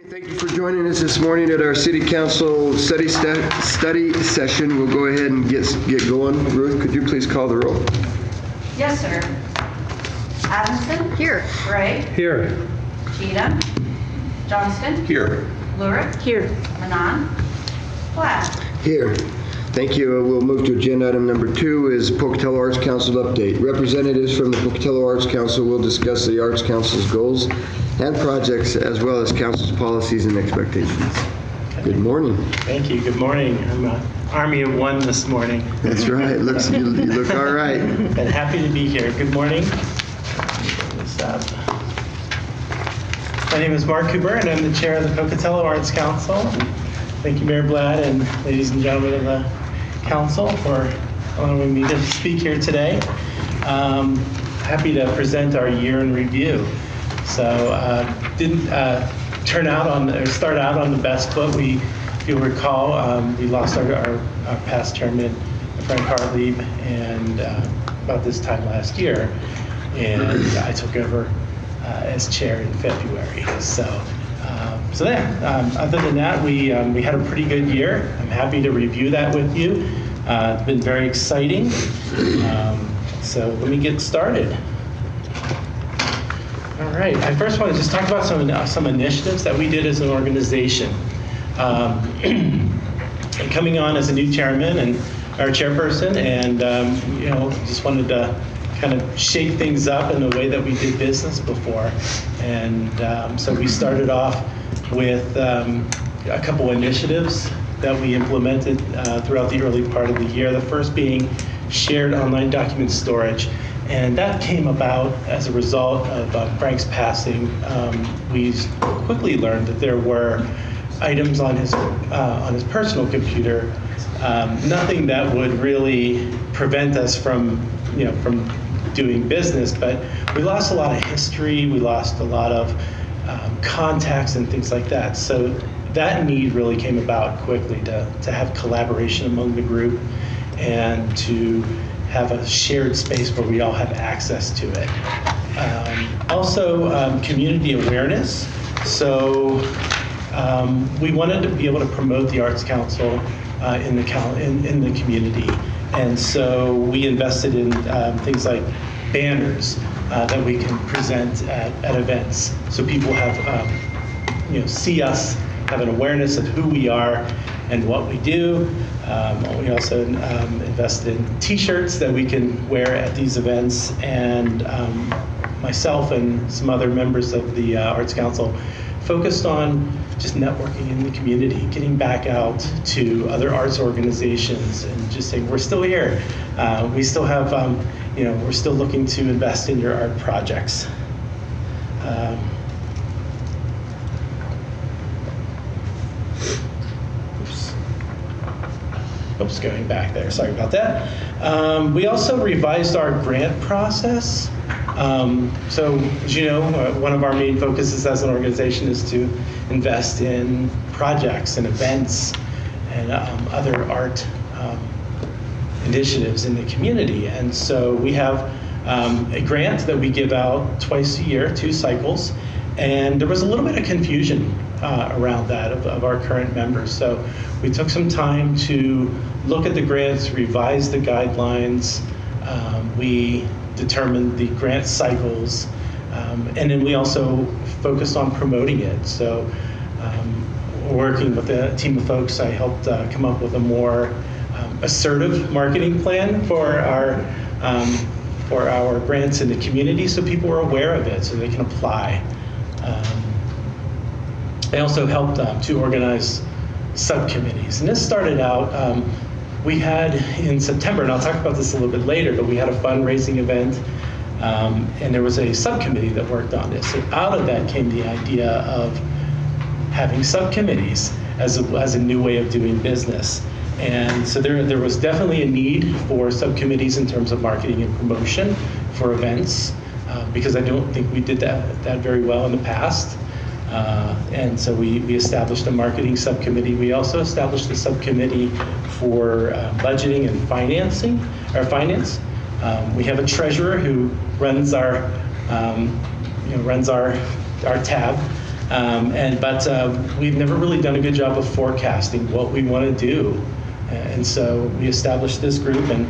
Thank you for joining us this morning at our City Council study session. We'll go ahead and get going. Ruth, could you please call the roll? Yes, sir. Adamson? Here. Gray? Here. Cheatham? Johnston? Here. Lurick? Here. Manon? Platt? Here. Thank you. We'll move to agenda item number 2 is Pocatello Arts Council update. Representatives from the Pocatello Arts Council will discuss the Arts Council's goals and projects, as well as council's policies and expectations. Good morning. Thank you. Good morning. I'm an army of one this morning. That's right. You look all right. And happy to be here. Good morning. What's up? My name is Mark Cooper, and I'm the chair of the Pocatello Arts Council. Thank you, Mayor Blatt, and ladies and gentlemen of the council, for allowing me to speak here today. Happy to present our year in review. So didn't start out on the best foot. If you'll recall, we lost our past chairman, Frank Hartlieb, and about this time last year, and I took over as chair in February. So there. Other than that, we had a pretty good year. I'm happy to review that with you. It's been very exciting. So let me get started. All right. I first want to just talk about some initiatives that we did as an organization. And coming on as a new chairman and our chairperson, and just wanted to kind of shake things up in the way that we did business before. And so we started off with a couple initiatives that we implemented throughout the early part of the year. The first being shared online document storage. And that came about as a result of Frank's passing. We quickly learned that there were items on his personal computer, nothing that would really prevent us from doing business, but we lost a lot of history, we lost a lot of contacts and things like that. So that need really came about quickly to have collaboration among the group and to have a shared space where we all have access to it. Also, community awareness. So we wanted to be able to promote the Arts Council in the community. And so we invested in things like banners that we can present at events, so people have see us, have an awareness of who we are and what we do. We also invested in T-shirts that we can wear at these events, and myself and some other members of the Arts Council focused on just networking in the community, getting back out to other arts organizations and just saying, we're still here. We still have, we're still looking to invest in your art projects. Oops, going back there, sorry about that. We also revised our grant process. So as you know, one of our main focuses as an organization is to invest in projects and events and other art initiatives in the community. And so we have a grant that we give out twice a year, 2 cycles, and there was a little bit of confusion around that of our current members. So we took some time to look at the grants, revise the guidelines. We determined the grant cycles, and then we also focused on promoting it. So working with a team of folks, I helped come up with a more assertive marketing plan for our grants in the community, so people are aware of it, so they can apply. I also helped to organize subcommittees, and this started out, we had in September, and I'll talk about this a little bit later, but we had a fundraising event, and there was a subcommittee that worked on this. And out of that came the idea of having subcommittees as a new way of doing business. And so there was definitely a need for subcommittees in terms of marketing and promotion for events, because I don't think we did that very well in the past. And so we established a marketing subcommittee. We also established a subcommittee for budgeting and finance. We have a treasurer who runs our tab, But we've never really done a good job of forecasting what we want to do. And so we established this group, and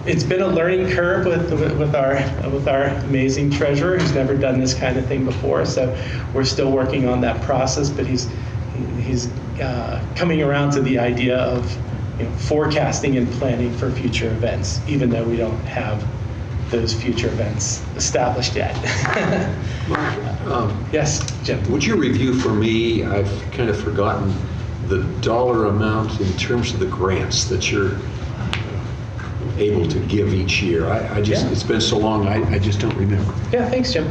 it's been a learning curve with our amazing treasurer who's never done this kind of thing before. So we're still working on that process, but he's coming around to the idea of forecasting and planning for future events, even though we don't have those future events established yet. Yes, Jim. Would you review for me, I've kind of forgotten the dollar amount in terms of the grants that you're able to give each year? It's been so long, I just don't remember. Yeah, thanks, Jim.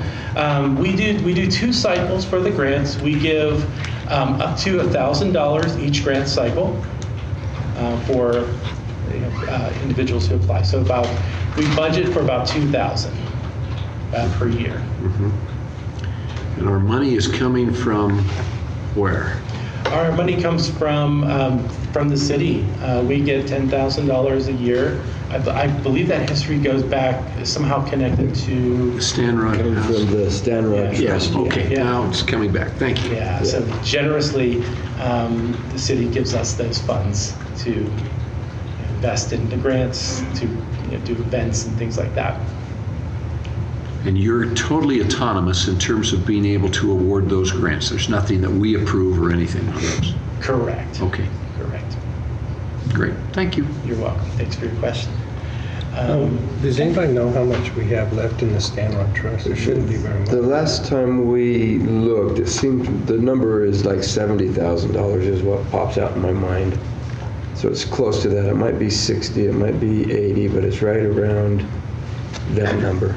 We do 2 cycles for the grants. We give up to $1,000 each grant cycle for individuals who apply. So we budget for about $2,000 per year. Mm-hmm. And our money is coming from where? Our money comes from the city. We get $10,000 a year. I believe that history goes back, somehow connected to The Stan Rock Coming House. from the Stan Rock. Yes, okay, Yeah. now it's coming back, thank you. Yeah, so generously, the city gives us those funds to invest in the grants, to do events and things like that. And you're totally autonomous in terms of being able to award those grants. There's nothing that we approve or anything on those. Correct. Okay, Correct. great, thank you. You're welcome. Thanks for your question. Does anybody know how much we have left in the Stan Rock Trust? There shouldn't be very The much. last time we looked, it seemed the number is like $70,000 is what pops out in my mind. So it's close to that. It might be 60, it might be 80, but it's right around that number.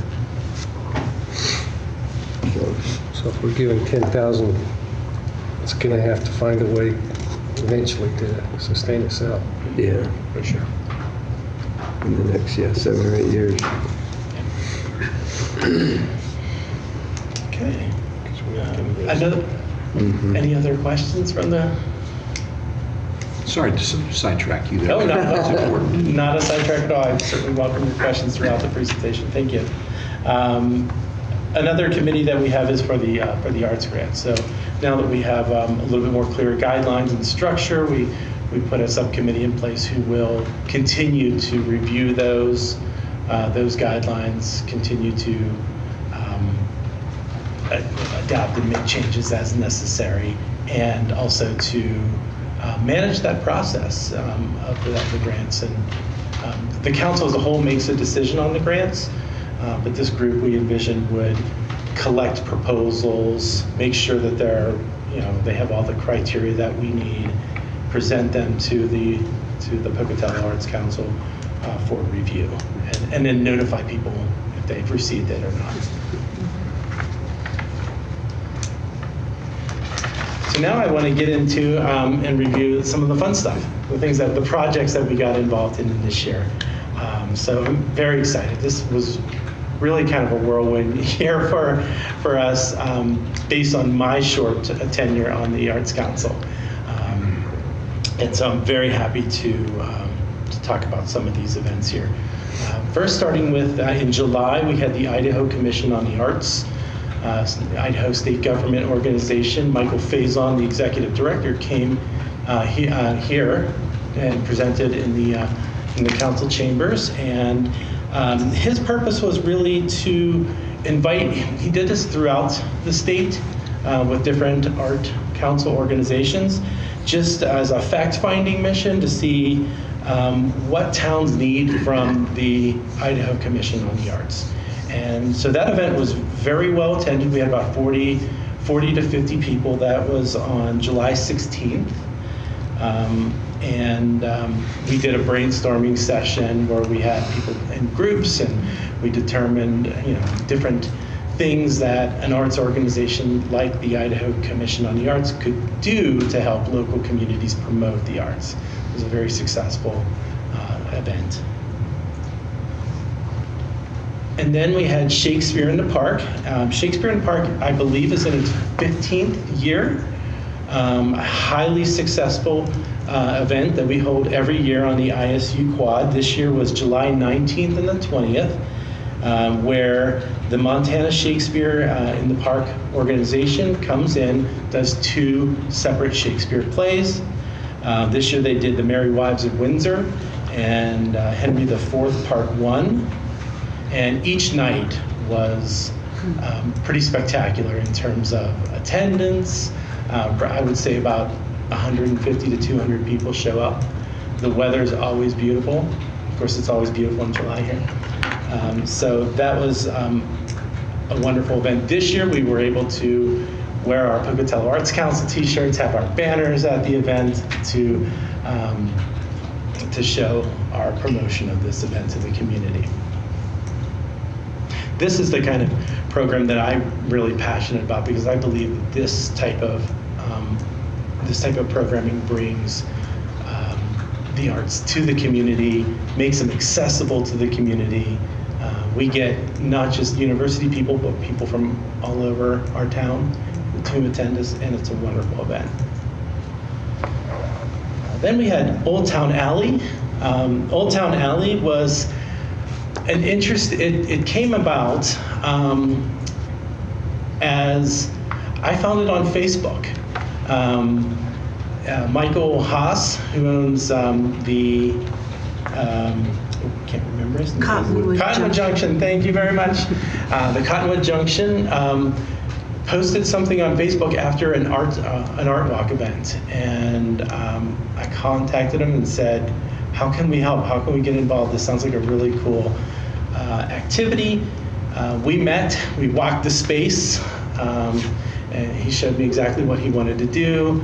So if we're giving 10,000, it's going to have to find a way eventually to sustain itself. Yeah, For sure. in the next 7 or 8 years. Okay. 'Cause we're not gonna go- Any other questions from the? Sorry to sidetrack you there. No, That's important. not a sidetrack at all. I certainly welcome your questions throughout the presentation. Thank you. Another committee that we have is for the arts grant. So now that we have a little bit more clear guidelines and structure, we put a subcommittee in place who will continue to review those guidelines, continue to adapt and make changes as necessary, and also to manage that process of the grants. And the council as a whole makes a decision on the grants, but this group we envision would collect proposals, make sure that they have all the criteria that we need, present them to the Pocatello Arts Council for review, and then notify people if they've received it or not. So now I want to get into and review some of the fun stuff, the projects that we got involved in this year. So I'm very excited. This was really kind of a whirlwind year for us based on my short tenure on the Arts Council. And so I'm very happy to talk about some of these events here. First, starting with in July, we had the Idaho Commission on the Arts. The Idaho State Government Organization. Michael Faison, the executive director, came here and presented in the council chambers. And his purpose was really to invite. He did this throughout the state with different art council organizations, just as a fact-finding mission to see what towns need from the Idaho Commission on the Arts. And so that event was very well attended. We had about 40 to 50 people. That was on July 16th. We did a brainstorming session where we had people in groups, and we determined different things that an arts organization like the Idaho Commission on the Arts could do to help local communities promote the arts. It was a very successful event. And then we had Shakespeare in the Park. Shakespeare in the Park, I believe, is in its 15th year. A highly successful event that we hold every year on the ISU Quad. This year was July 19th and the 20th. where the Montana Shakespeare in the Park organization comes in, does 2 separate Shakespeare plays. This year they did The Merry Wives of Windsor and Henry IV, Part 1. And each night was pretty spectacular in terms of attendance. I would say about 150 to 200 people show up. The weather's always beautiful. Of course, it's always beautiful in July here. So that was a wonderful event. This year we were able to wear our Pocatello Arts Council t-shirts, have our banners at the event to show our promotion of this event to the community. This is the kind of program that I'm really passionate about, because I believe that this type of programming brings the arts to the community, makes them accessible to the community. We get not just university people, but people from all over our town to attend us, and it's a wonderful event. Then we had Old Town Alley. Old Town Alley was an interest. It came about as I found it on Facebook. Michael Haas, who owns can't remember his name. Cottonwood Junction. Thank you very much. The Cottonwood Junction posted something on Facebook after an art walk event, and I contacted him and said, "How can we help? How can we get involved? This sounds like a really cool activity." We met. We walked the space, and he showed me exactly what he wanted to do.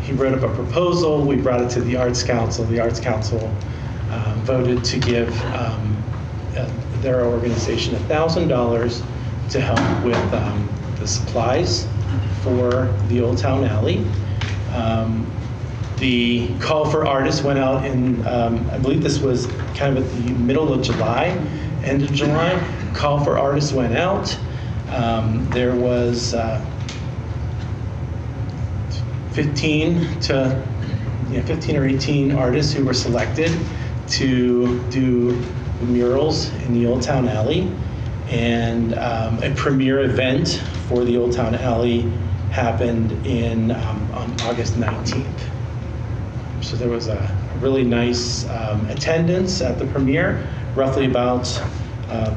He wrote up a proposal. We brought it to the Arts Council. The Arts Council voted to give their organization $1,000 to help with the supplies for the Old Town Alley. The call for artists went out in, I believe this was kind of at the middle of July, end of July. Call for artists went out. There was 15 or 18 artists who were selected to do murals in the Old Town Alley, and a premiere event for the Old Town Alley happened on August 19th. So there was a really nice attendance at the premiere. Roughly about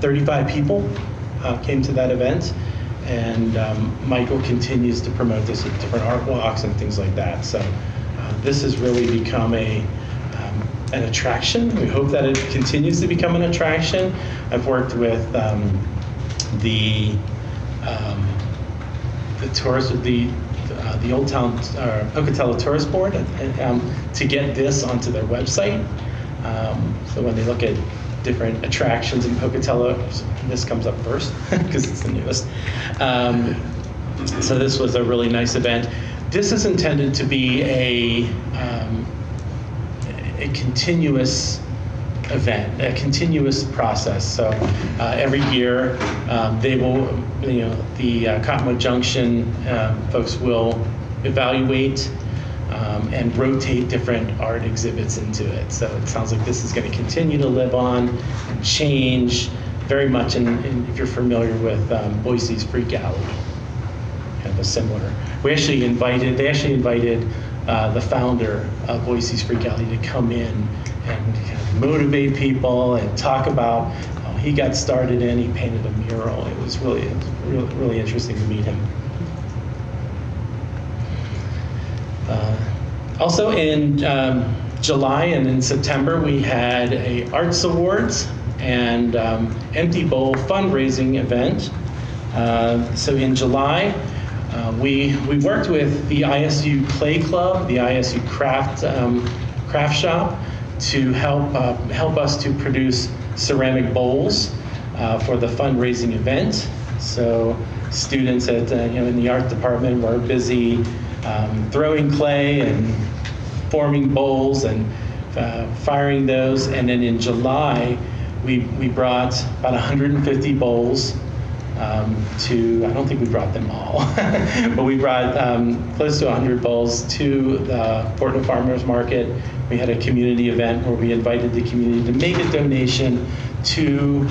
35 people came to that event, and Michael continues to promote this at different art walks and things like that. So this has really become an attraction. We hope that it continues to become an attraction. I've worked with the Old Town Pocatello Tourist Board to get this onto their website. So when they look at different attractions in Pocatello, this comes up first because it's the newest. So this was a really nice event. This is intended to be a continuous event, a continuous process. So every year they will, the Cottonwood Junction folks will evaluate and rotate different art exhibits into it. So it sounds like this is going to continue to live on and change very much if you're familiar with Boise's Freak Alley, kind of a similar. They actually invited the founder of Boise's Freak Alley to come in and kind of motivate people and talk about how he got started in. He painted a mural. It was really interesting to meet him. Also in July and in September, we had a Arts Awards and Empty Bowl fundraising event. So in July, we worked with the ISU Clay Club, the ISU Craft Shop, to help us to produce ceramic bowls for the fundraising event. So students in the art department were busy throwing clay and forming bowls and firing those. And then in July, we brought about 150 bowls I don't think we brought them all, but we brought close to 100 bowls to the Portland Farmers Market. We had a community event where we invited the community to make a donation to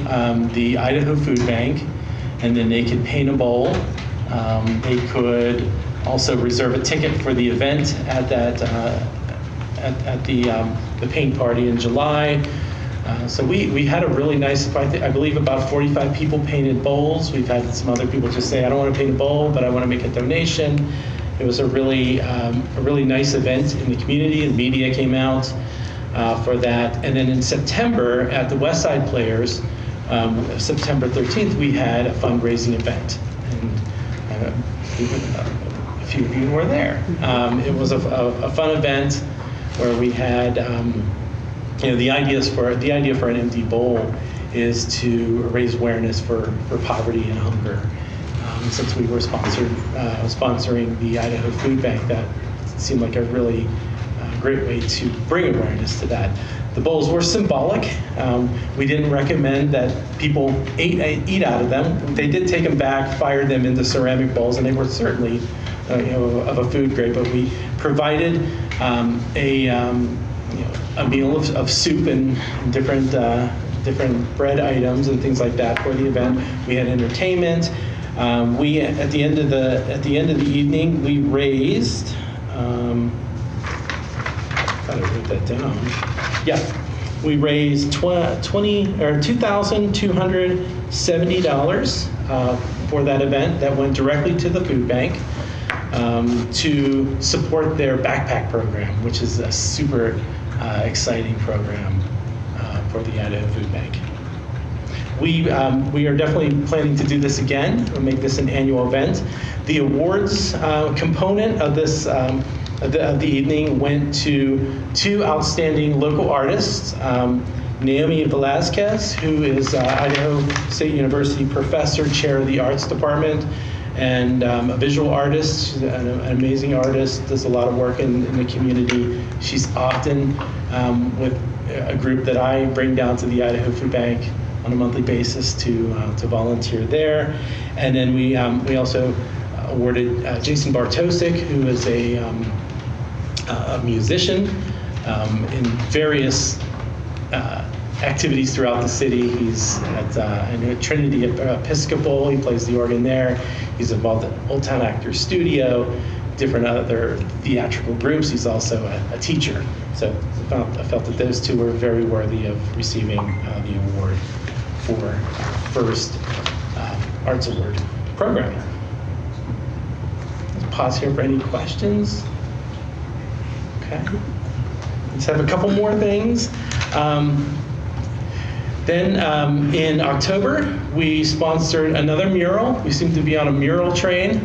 the Idaho Food Bank, and then they could paint a bowl. They could also reserve a ticket for the event at that at the paint party in July. So we had a really nice, I believe about 45 people painted bowls. We've had some other people just say, I don't want to paint a bowl, but I want to make a donation. It was a really nice event in the community, and media came out for that. And then in September at the West Side Players, September 13th, we had a fundraising event. And a few of you were there. It was a fun event where we had, the idea for an empty bowl is to raise awareness for poverty and hunger. Since we were sponsoring the Idaho Food Bank, that seemed like a really great way to bring awareness to that. The bowls were symbolic. We didn't recommend that people eat out of them. They did take them back, fired them into ceramic bowls, and they were certainly of a food grade. But we provided a meal of soup and different bread items and things like that for the event. We had entertainment. We at the end of the evening we raised. I wrote that down. Yeah, we raised $2,270 for that event that went directly to the food bank to support their backpack program, which is a super exciting program for the Idaho Food Bank. We are definitely planning to do this again. We'll make this an annual event. The awards component of this of the evening went to two outstanding local artists, Naomi Velazquez, who is Idaho State University professor, chair of the arts department, and a visual artist. She's an amazing artist, does a lot of work in the community. She's often with a group that I bring down to the Idaho Food Bank on a monthly basis to volunteer there. And then we also awarded Jason Bartosik, who is a musician in various activities throughout the city. He's at Trinity Episcopal. He plays the organ there. He's involved at Old Town Actors Studio, different other theatrical groups. He's also a teacher. So I felt that those two were very worthy of receiving the award for first Arts Award program. Let's pause here for any questions. Okay. Let's have a couple more things. Then in October, we sponsored another mural. We seem to be on a mural train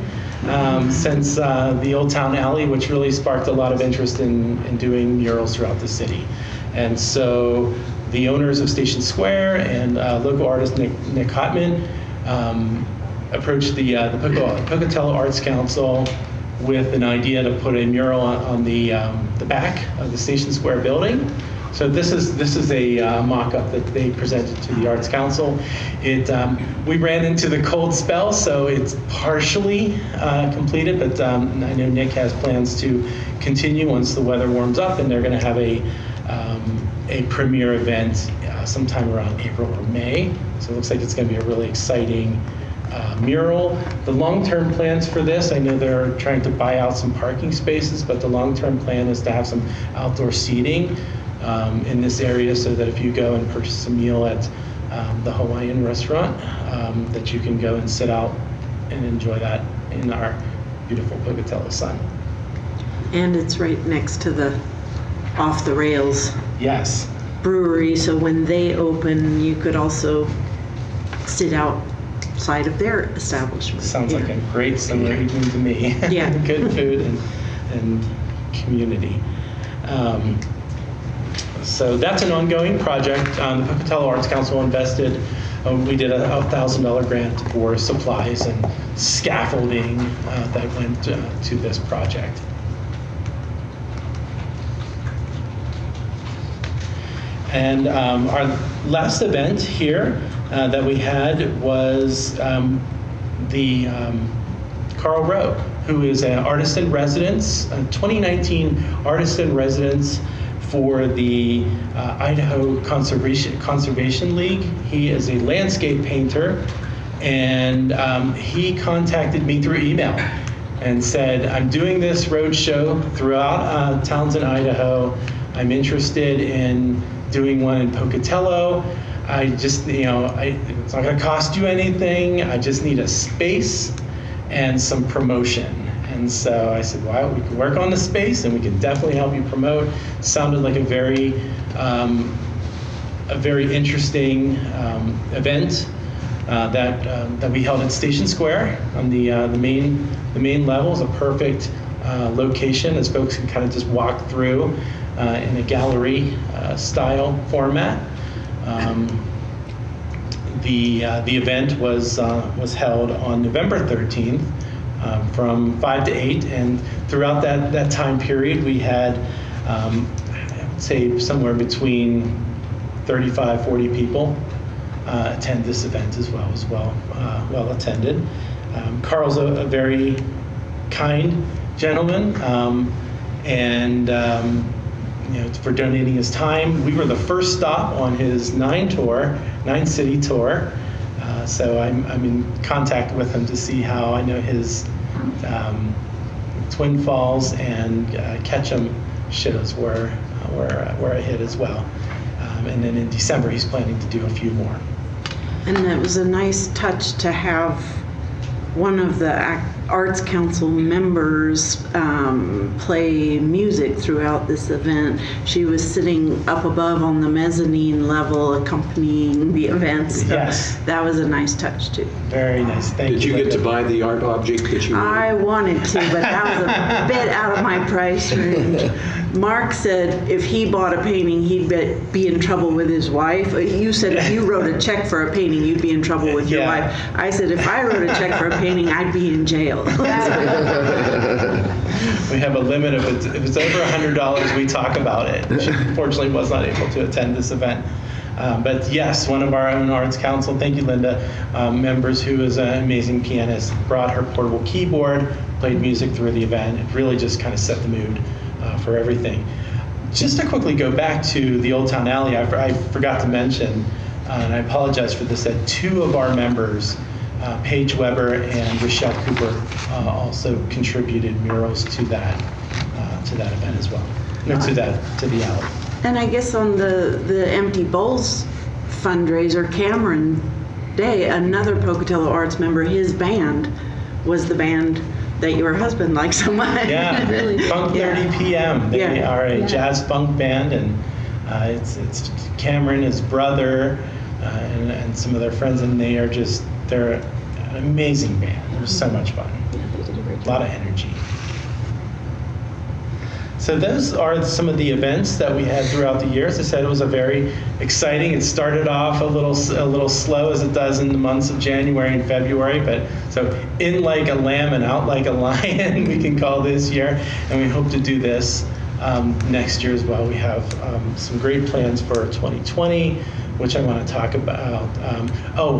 since the Old Town Alley, which really sparked a lot of interest in doing murals throughout the city. And so the owners of Station Square and local artist Nick Hotman approached the Pocatello Arts Council with an idea to put a mural on the back of the Station Square building. So this is a mock-up that they presented to the Arts Council. We ran into the cold spell, so it's partially completed, but I know Nick has plans to continue once the weather warms up, and they're going to have a premiere event sometime around April or May. So it looks like it's going to be a really exciting mural. The long-term plans for this, I know they're trying to buy out some parking spaces, but the long-term plan is to have some outdoor seating in this area, so that if you go and purchase a meal at the Hawaiian restaurant, that you can go and sit out and enjoy that in our beautiful Pocatello sun. And it's right next to the Off the Rails Yes. brewery, so when they open, you could also sit outside of their establishment. Sounds like a great summer evening to me. Yeah. Good food and community. So that's an ongoing project. The Pocatello Arts Council invested, we did a $1,000 grant for supplies and scaffolding that went to this project. And our last event here that we had was the Carl Rowe, who is an artist in residence, a 2019 artist in residence for the Idaho Conservation League. He is a landscape painter, and he contacted me through email and said, I'm doing this road show throughout Townsend, Idaho. I'm interested in doing one in Pocatello. I just, it's not gonna cost you anything. I just need a space and some promotion. And so I said, well, we can work on the space and we can definitely help you promote. Sounded like a very interesting event that we held at Station Square on the main level. Is a perfect location as folks can kind of just walk through in a gallery style format. The event was held on November 13th from 5 to 8, and throughout that time period we had I would say somewhere between 35, 40 people attend this event as well attended. Carl's a very kind gentleman, and for donating his time. We were the first stop on his 9-city tour. So I'm in contact with him to see how I know his Twin Falls and Ketchum shows were a hit as well. And then in December, he's planning to do a few more. And it was a nice touch to have one of the Arts Council members play music throughout this event. She was sitting up above on the mezzanine level accompanying the events. So yes. That was a nice touch too. Very nice. Thank you. Did you get to buy the art object that you I wanted to, but that was a bit out of my price range. Mark said if he bought a painting, he'd be in trouble with his wife. You said if you wrote a check for a painting, you'd be in trouble with your wife. I said if I wrote a check for a painting, I'd be in jail. We have a limit of it. If it's over $100, we talk about it. She unfortunately was not able to attend this event. But yes, one of our own Arts Council, thank you, Linda, members who is an amazing pianist, brought her portable keyboard, played music through the event. It really just kind of set the mood for everything. Just to quickly go back to the Old Town Alley, I forgot to mention, and I apologize for this, that two of our members, Paige Weber and Rochelle Cooper, also contributed murals to that event as well. No, to the alley. And I guess on the Empty Bowls fundraiser, Cameron Day, another Pocatello Arts member, his band was the band that your husband likes so much. Yeah, Really. Funk 30 PM. They are a jazz funk band, and it's Cameron, his brother, and some of their friends, and they're an amazing band. It was so much fun. A lot of energy. So those are some of the events that we had throughout the year. As I said, it was a very exciting. It started off a little slow, as it does in the months of January and February, but so in like a lamb and out like a lion, we can call this year, and we hope to do this next year as well. We have some great plans for 2020, which I want to talk about.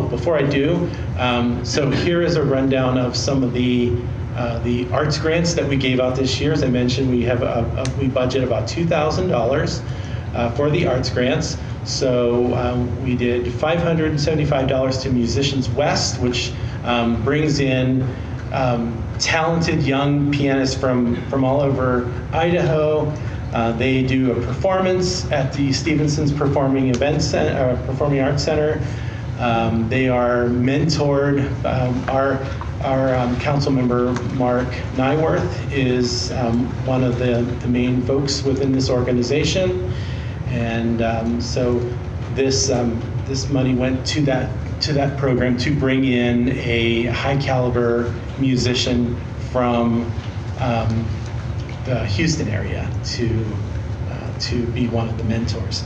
Before I do, so here is a rundown of some of the arts grants that we gave out this year. As I mentioned, we budget about $2,000 for the arts grants. So we did $575 to Musicians West, which brings in talented young pianists from all over Idaho. They do a performance at the Stevenson's Performing Arts Center. They are mentored. Our council member, Mark Nyworth, is one of the main folks within this organization. And so this money went to that program to bring in a high caliber musician from the Houston area to be one of the mentors.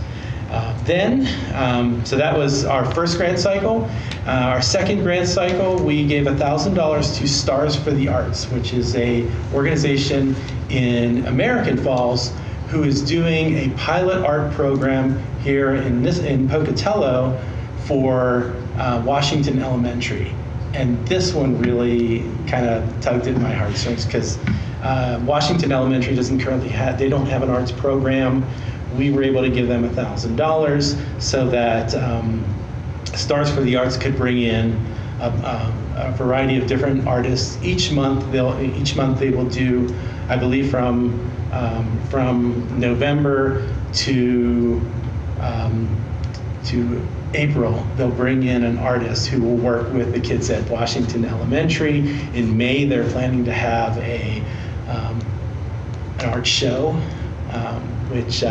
So that was our first grant cycle. Our second grant cycle, we gave $1,000 to Stars for the Arts, which is a organization in American Falls who is doing a pilot art program here in Pocatello for Washington Elementary. And this one really kind of tugged at my heartstrings because Washington Elementary doesn't currently they don't have an arts program. We were able to give them $1,000 so that Stars for the Arts could bring in a variety of different artists. Each month they will do, I believe, from November to April, they'll bring in an artist who will work with the kids at Washington Elementary. In May, they're planning to have an art show, which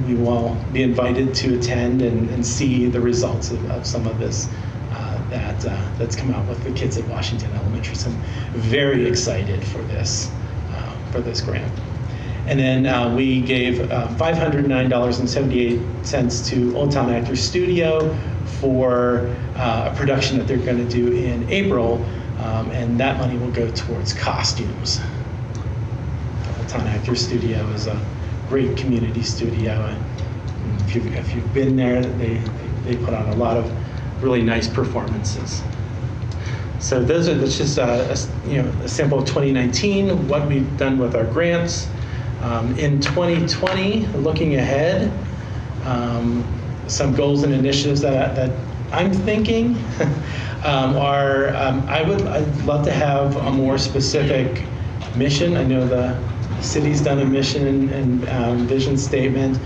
we will be invited to attend and see the results of some of this that's come out with the kids at Washington Elementary. So I'm very excited for this grant. And then we gave $509.78 to Old Town Actors Studio for a production that they're going to do in April, and that money will go towards costumes. Old Town Actors Studio is a great community studio, and if you've been there, they put on a lot of really nice performances. So that's just a sample of 2019, what we've done with our grants. In 2020, looking ahead, some goals and initiatives that I'm thinking are I'd love to have a more specific mission. I know the city's done a mission and vision statement.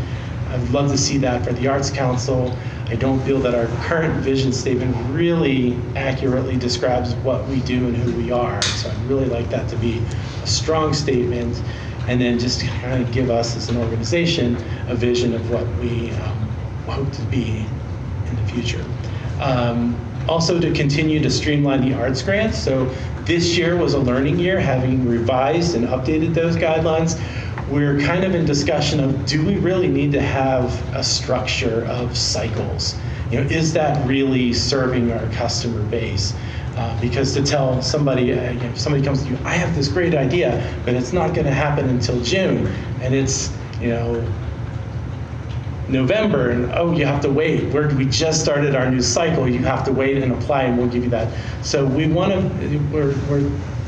I'd love to see that for the Arts Council. I don't feel that our current vision statement really accurately describes what we do and who we are. So I'd really like that to be a strong statement, and then just kind of give us as an organization a vision of what we hope to be in the future. Also to continue to streamline the arts grants. So this year was a learning year, having revised and updated those guidelines. We're kind of in discussion of, do we really need to have a structure of cycles? Is that really serving our customer base? Because to tell somebody, if somebody comes to you, I have this great idea, but it's not going to happen until June, and it's November, and you have to wait. We just started our new cycle. You have to wait and apply, and we'll give you that. So we're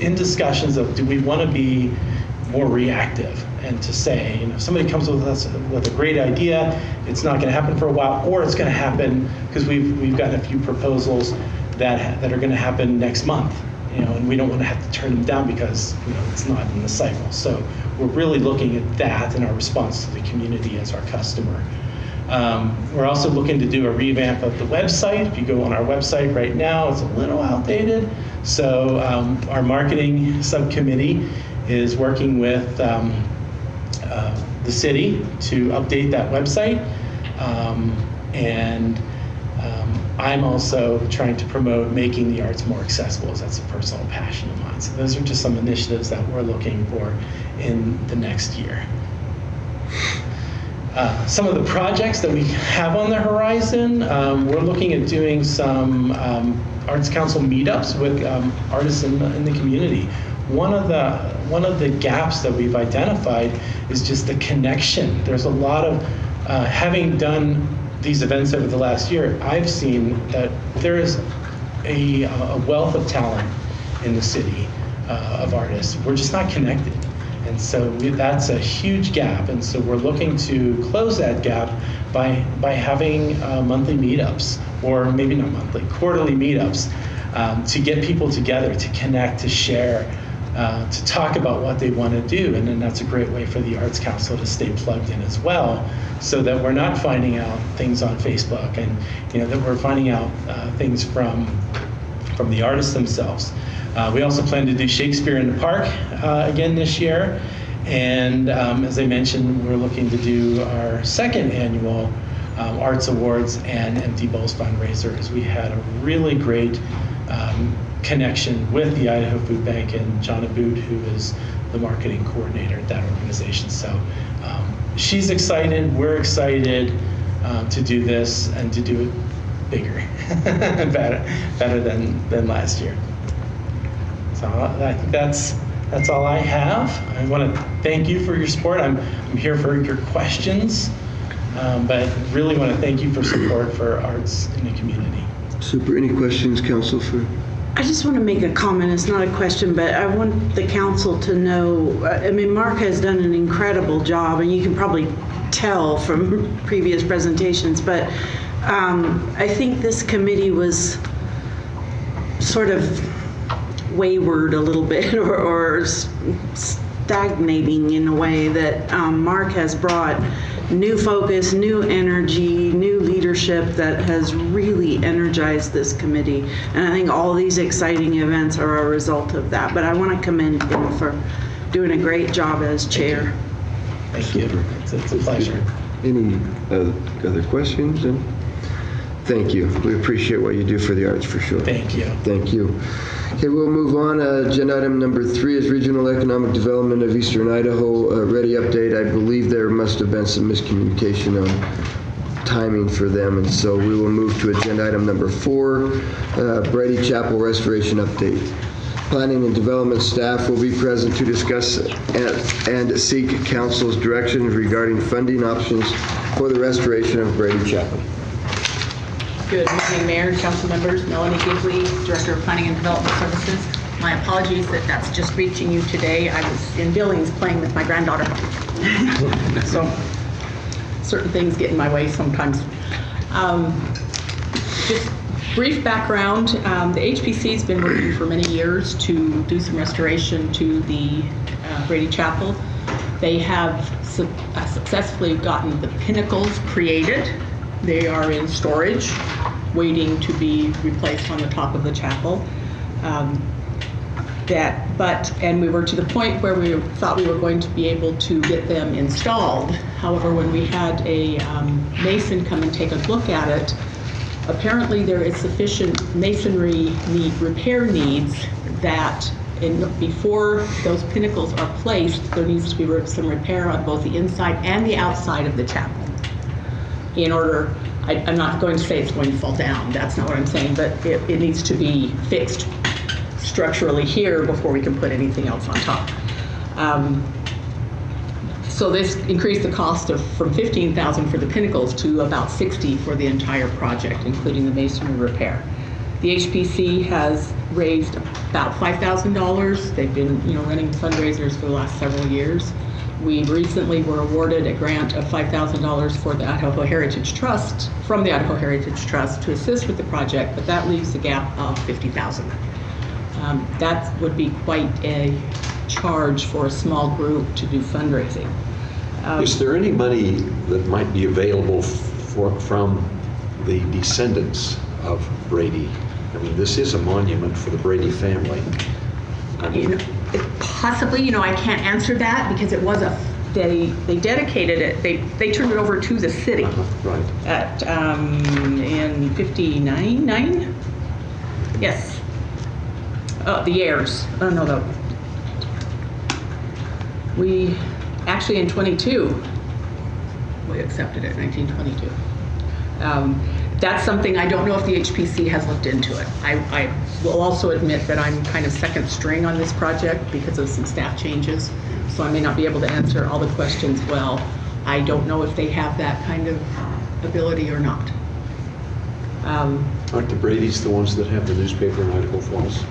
in discussions of, do we want to be more reactive and to say, if somebody comes with us with a great idea, it's not going to happen for a while, or it's going to happen because we've gotten a few proposals that are going to happen next month, and we don't want to have to turn them down because it's not in the cycle. So we're really looking at that in our response to the community as our customer. We're also looking to do a revamp of the website. If you go on our website right now, it's a little outdated. So our marketing subcommittee is working with the city to update that website. I'm also trying to promote making the arts more accessible, as that's a personal passion of mine. So those are just some initiatives that we're looking for in the next year. Some of the projects that we have on the horizon, we're looking at doing some Arts Council meetups with artists in the community. One of the gaps that we've identified is just the connection. There's a lot of, having done these events over the last year, I've seen that there is a wealth of talent in the city of artists. We're just not connected. And so that's a huge gap. And so we're looking to close that gap by having monthly meetups, or maybe not monthly, quarterly meetups, to get people together, to connect, to share, to talk about what they want to do. And then that's a great way for the Arts Council to stay plugged in as well, so that we're not finding out things on Facebook, and that we're finding out things from the artists themselves. We also plan to do Shakespeare in the Park again this year. And as I mentioned, we're looking to do our second annual Arts Awards and Empty Bowls fundraiser, as we had a really great connection with the Idaho Food Bank and Jonna Boot, who is the marketing coordinator at that organization. So she's excited, we're excited to do this and to do it bigger, better than last year. So I think that's that's all I have. I want to thank you for your support. I'm here for your questions, but really want to thank you for support for arts in the community. Super. Any questions, council, for? I just want to make a comment. It's not a question, but I want the council to know, I mean, Mark has done an incredible job, and you can probably tell from previous presentations, but I think this committee was sort of wayward a little bit or stagnating in a way that Mark has brought new focus, new energy, new leadership that has really energized this committee. And I think all these exciting events are a result of that. But I want to commend him for doing a great job as chair. Thank you. It's a pleasure. Any other questions? And thank you. We appreciate what you do for the arts, for sure. Thank you. Thank you. Okay, we'll move on. Agenda item number 3 is Regional Economic Development of Eastern Idaho Ready update. I believe there must have been some miscommunication on timing for them, and so we will move to agenda item number 4, Brady Chapel Restoration update. Planning and Development staff will be present to discuss and seek council's directions regarding funding options for the restoration of Brady Chapel. Good evening, Mayor and council members. Melanie Gigley, Director of Planning and Development Services. My apologies that that's just reaching you today. I was in Billings playing with my granddaughter. So certain things get in my way sometimes. Just brief background, the HPC has been working for many years to do some restoration to the Brady Chapel. They have successfully gotten the pinnacles created. They are in storage, waiting to be replaced on the top of the chapel. And we were to the point where we thought we were going to be able to get them installed. However, when we had a mason come and take a look at it, apparently there is sufficient masonry repair needs that before those pinnacles are placed, there needs to be some repair on both the inside and the outside of the chapel. In order, I'm not going to say it's going to fall down, that's not what I'm saying, but it needs to be fixed structurally here before we can put anything else on top. So this increased the cost from $15,000 for the pinnacles to about $60,000 for the entire project, including the masonry repair. The HPC has raised about $5,000. They've been, running fundraisers for the last several years. We recently were awarded a grant of $5,000 for the Idaho Heritage Trust, from the Idaho Heritage Trust, to assist with the project, but that leaves a gap of $50,000. That would be quite a charge for a small group to do fundraising. Is there any money that might be available from the descendants of Brady? I mean, this is a monument for the Brady family. I mean, Possibly, I can't answer that because it was they dedicated it, they turned it over to the city right. at in 59? Yes. The heirs. Oh, no. We actually in 22, we accepted it, 1922. That's something I don't know if the HPC has looked into it. I will also admit that I'm kind of second string on this project because of some staff changes, so I may not be able to answer all the questions well. I don't know if they have that kind of ability or not. Aren't the Bradys the ones that have the newspaper in Idaho Falls?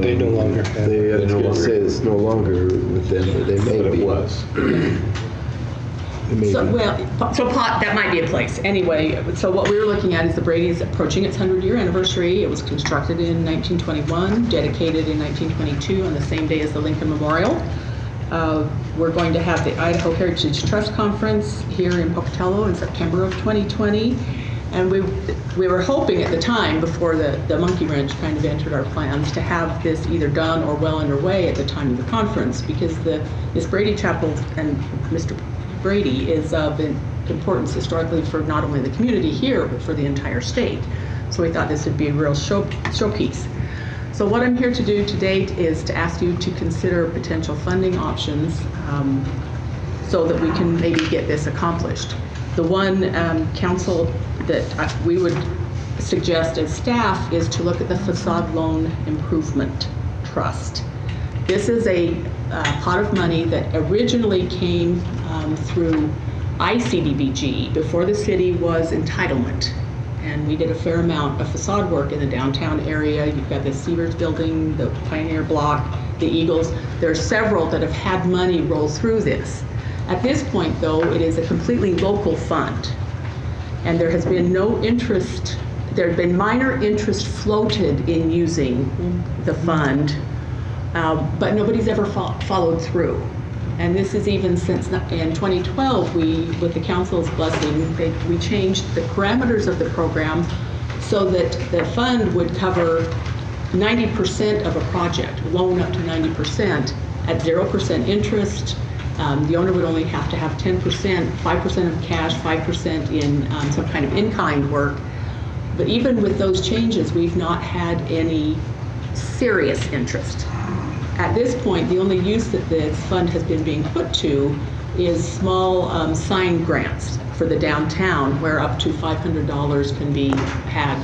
They no longer have. I was no going to longer- say it's no longer with them, but they may But be. it was. It may So, be. that might be a place. Anyway, so what we were looking at is the Brady's approaching its 100-year anniversary. It was constructed in 1921, dedicated in 1922 on the same day as the Lincoln Memorial. We're going to have the Idaho Heritage Trust Conference here in Pocatello in September of 2020. And we were hoping at the time, before the monkey wrench kind of entered our plans, to have this either done or well underway at the time of the conference, because this Brady Chapel and Mr. Brady is of importance historically for not only the community here, but for the entire state. So we thought this would be a real showpiece. So what I'm here to do to date is to ask you to consider potential funding options so that we can maybe get this accomplished. The one council that we would suggest as staff is to look at the Facade Loan Improvement Trust. This is a pot of money that originally came through ICDBG before the city was entitlement. And we did a fair amount of facade work in the downtown area. You've got the Severs Building, the Pioneer Block, the Eagles. There are several that have had money roll through this. At this point, though, it is a completely local fund. And there has been no interest, there have been minor interest floated in using the fund, but nobody's ever followed through. And this is even since in 2012, with the council's blessing, we changed the parameters of the program so that the fund would cover 90% of a project, loan up to 90% at 0% interest. The owner would only have to have 10%, 5% of cash, 5% in some kind of in-kind work. But even with those changes, we've not had any serious interest. At this point, the only use that this fund has been being put to is small sign grants for the downtown, where up to $500 can be had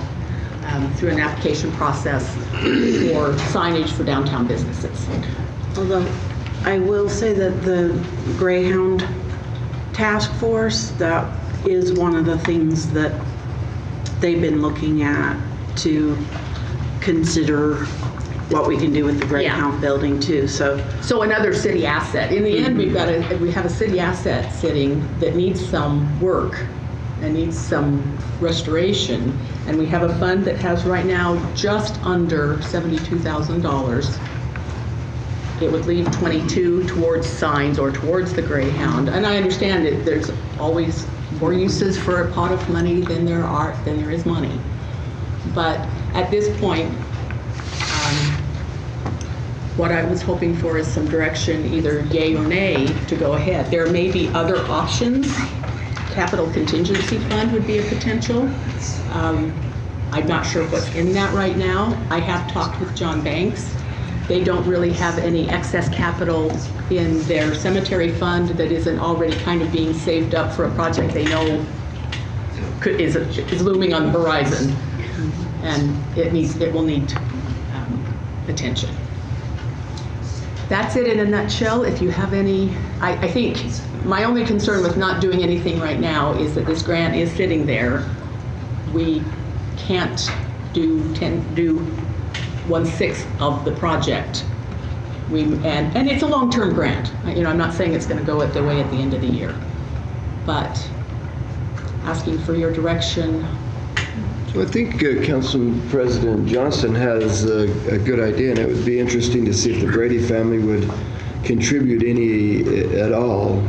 through an application process for signage for downtown businesses. Although I will say that the Greyhound Task Force, that is one of the things that they've been looking at to consider what we can do with the Greyhound building too. So another city asset. In the end, we have a city asset sitting that needs some work and needs some restoration. And we have a fund that has right now just under $72,000. It would leave 22 towards signs or towards the Greyhound. And I understand that there's always more uses for a pot of money than there is money. But at this point, what I was hoping for is some direction, either yay or nay, to go ahead. There may be other options. Capital contingency fund would be a potential. I'm not sure what's in that right now. I have talked with John Banks. They don't really have any excess capital in their cemetery fund that isn't already kind of being saved up for a project they know is looming on the horizon, and it will need attention. That's it in a nutshell. If you have any, I think my only concern with not doing anything right now is that this grant is sitting there. We can't do 1/6 of the project. And it's a long-term grant. I'm not saying it's going to go away at the end of the year, but asking for your direction. So I think Council President Johnston has a good idea, and it would be interesting to see if the Brady family would contribute any at all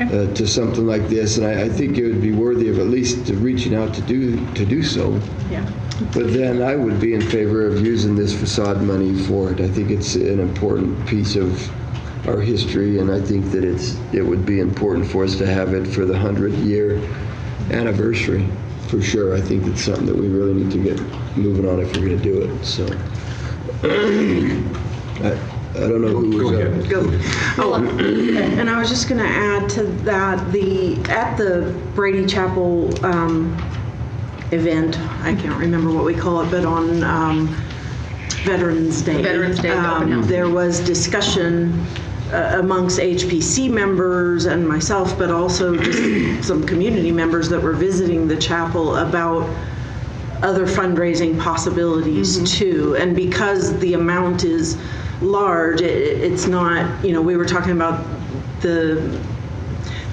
to something like this. And I think it would be worthy of at least reaching out to do so. Yeah. But then I would be in favor of using this facade money for it. I think it's an important piece of our history, and I think that it would be important for us to have it for the 100-year anniversary. For sure, I think it's something that we really need to get moving on if we're going to do it. So, I don't know who was up. Oh, and I was just going to add to that, at the Brady Chapel event, I can't remember what we call it, but on Veterans Day. Veterans Day, open house. There was discussion amongst HPC members and myself, but also just some community members that were visiting the chapel about other fundraising possibilities too. And because the amount is large, it's not, we were talking about the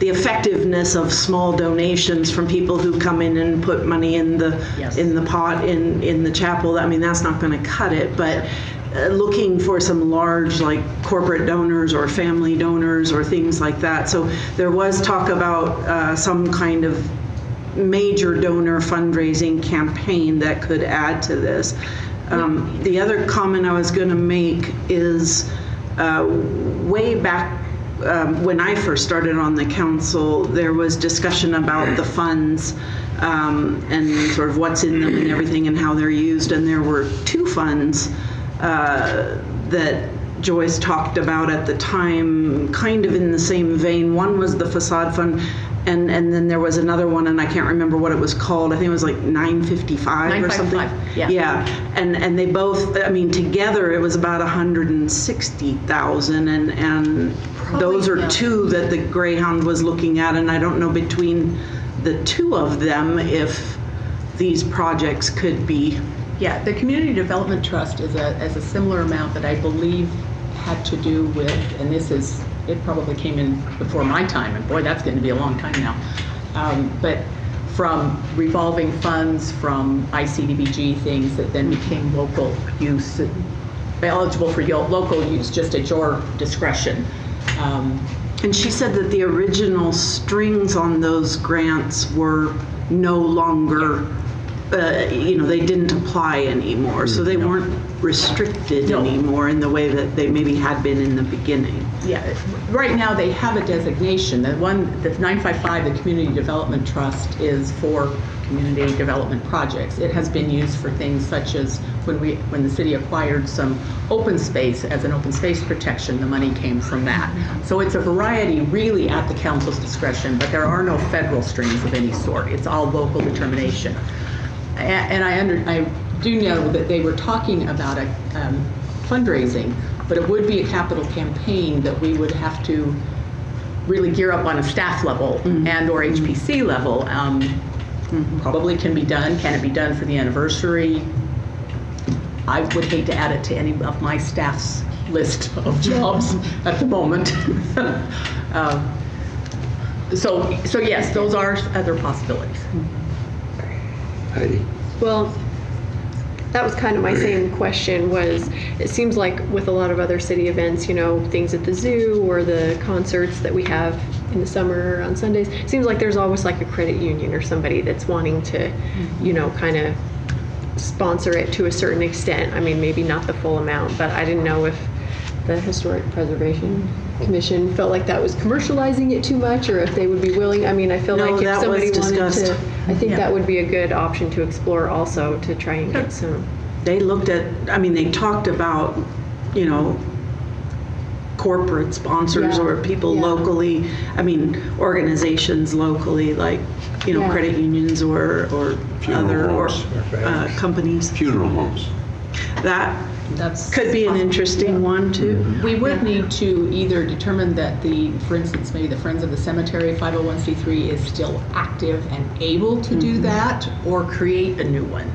effectiveness of small donations from people who come in and put money in the pot in the chapel. I mean, that's not going to cut it, but looking for some large, like corporate donors or family donors or things like that. So there was talk about some kind of major donor fundraising campaign that could add to this. The other comment I was going to make is way back when I first started on the council, there was discussion about the funds and sort of what's in them and everything and how they're used. And there were two funds that Joyce talked about at the time, kind of in the same vein. One was the facade fund, And then there was another one, and I can't remember what it was called. I think it was like 955 or something. 955, yeah. Yeah, and they both, I mean, together it was about 160,000, and those are yeah. two that the Greyhound was looking at, and I don't know between the two of them if these projects could be. Yeah, the Community Development Trust is a similar amount that I believe had to do with, and it probably came in before my time, and boy, that's going to be a long time now. But from revolving funds, from ICDBG things that then became local use, eligible for local use, just at your discretion. And she said that the original strings on those grants were no longer, they didn't apply anymore, so they weren't restricted No. anymore in the way that they maybe had been in the beginning. Yeah, right now they have a designation. The 955, the Community Development Trust, is for community development projects. It has been used for things such as when the city acquired some open space as an open space protection, the money came from that. So it's a variety really at the council's discretion, but there are no federal strings of any sort. It's all local determination. And I do know that they were talking about a fundraising, but it would be a capital campaign that we would have to really gear up on a staff level and or HPC level. Probably can be done. Can it be done for the anniversary? I would hate to add it to any of my staff's list of jobs at the moment. So yes, those are other possibilities. Heidi? Well, that was kind of my same question. Was it seems like with a lot of other city events, things at the zoo or the concerts that we have in the summer on Sundays, it seems like there's always like a credit union or somebody that's wanting to, kind of sponsor it to a certain extent. I mean, maybe not the full amount, but I didn't know if the Historic Preservation Commission felt like that was commercializing it too much, or if they would be willing. I mean, I feel No, like if that somebody was wanted discussed. to, I think Yeah. that would be a good option to explore also, to try and get some. They looked at, they talked about, corporate sponsors Yeah, or people yeah. locally, organizations locally, like, Yeah. credit unions or Funeral other homes. companies. Funeral homes. That That's could be an interesting one too. We would need to either determine that for instance, maybe the Friends of the Cemetery 501c3 is still active and able to do that, or create a new one.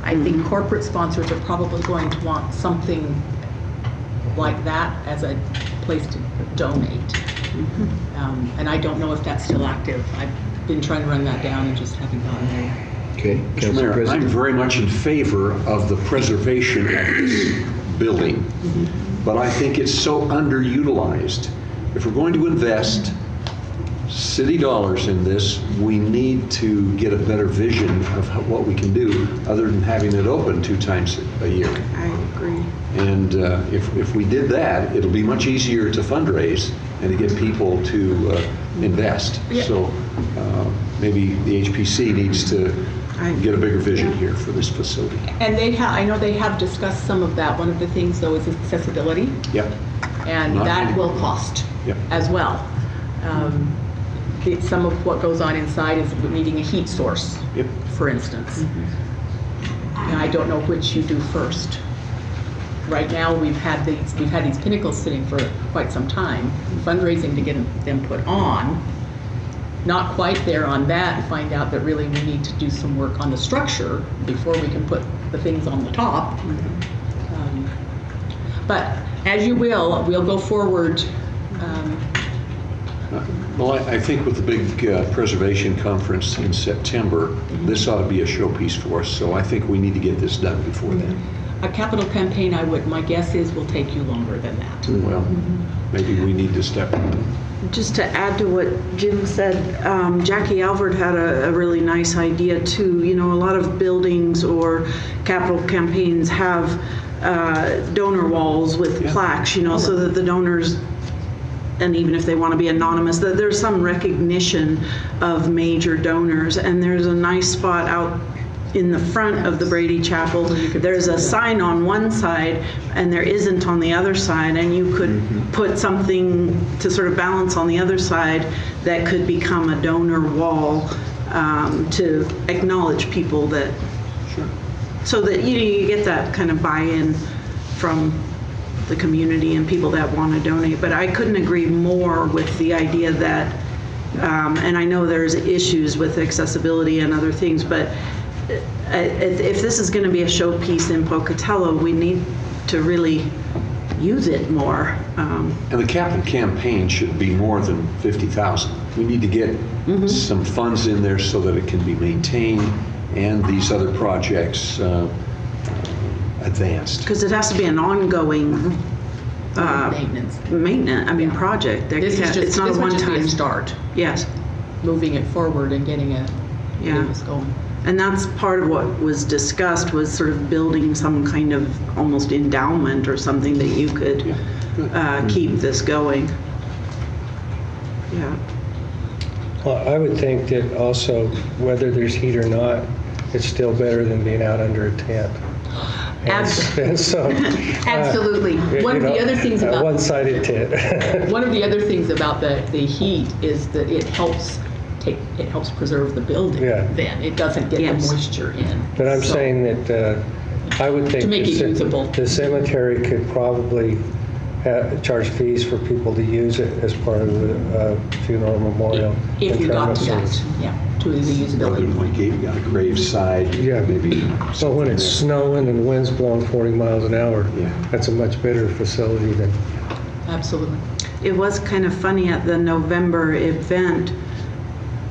I think corporate sponsors are probably going to want something like that as a place to donate. And I don't know if that's still active. I've been trying to run that down and just haven't gotten there yet. Okay, Mr. Council Mayor, I'm President? very much in favor of the preservation of this building, but I think it's so underutilized. If we're going to invest city dollars in this, we need to get a better vision of what we can do, other than having it open 2 times a year. I agree. And if we did that, it'll be much easier to fundraise and to get people to invest. Yeah. So maybe the HPC needs to I- get a bigger vision here for this facility. And I know they have discussed some of that. One of the things though is accessibility, Yep. and Not that really. will cost Yep. as well. Some of what goes on inside is needing a heat source, Yep. for instance. And I don't know which you do first. Right now, we've had these pinnacles sitting for quite some time, fundraising to get them put on. Not quite there on that, and find out that really we need to do some work on the structure before we can put the things on the top. But as you will, we'll go forward. Well, I think with the big preservation conference in September, this ought to be a showpiece for us. So I think we need to get this done before then. A capital campaign, my guess is, will take you longer than that. Well, maybe we need to step in. Just to add to what Jim said, Jackie Alvord had a really nice idea too. A lot of buildings or capital campaigns have donor walls with Yeah. plaques, so that the donors, and even if they want to be anonymous, that there's some recognition of major donors. And there's a nice spot out in the front of the Brady Chapel, there's a sign on one side and there isn't on the other side, and you could put something to sort of balance on the other side that could become a donor wall to acknowledge people that, so that you get that kind of buy-in from the community and people that want to donate. But I couldn't agree more with the idea that, and I know there's issues with accessibility and other things, but if this is going to be a showpiece in Pocatello, we need to really use it more. And the capital campaign should be more than 50,000. We need to get some funds in there so that it can be maintained and these other projects advanced. Because it has to be an ongoing Maintenance. project. This is just, It's not this a would just be a one-time. start, Yes. moving it forward and getting Yeah. this going. And that's part of what was discussed, was sort of building some kind of almost endowment or something that you could keep this going. Yeah. Well, I would think that also, whether there's heat or not, it's still better than being out under a tent. And so, Absolutely. One of the other things a about one-sided tent. one of the other things about the heat is that it helps preserve the building. Yeah. Then it doesn't get Yes. the moisture in. But I'm So- saying that I would think To make it usable. the cemetery could probably charge fees for people to use it as part of the funeral memorial. If you got to interment that, service. yeah, to the usability point. You got a graveside. Yeah, maybe. So when it's snowing and the wind's blowing 40 miles an hour, Yeah. that's a much better facility than. Absolutely. It was kind of funny at the November event,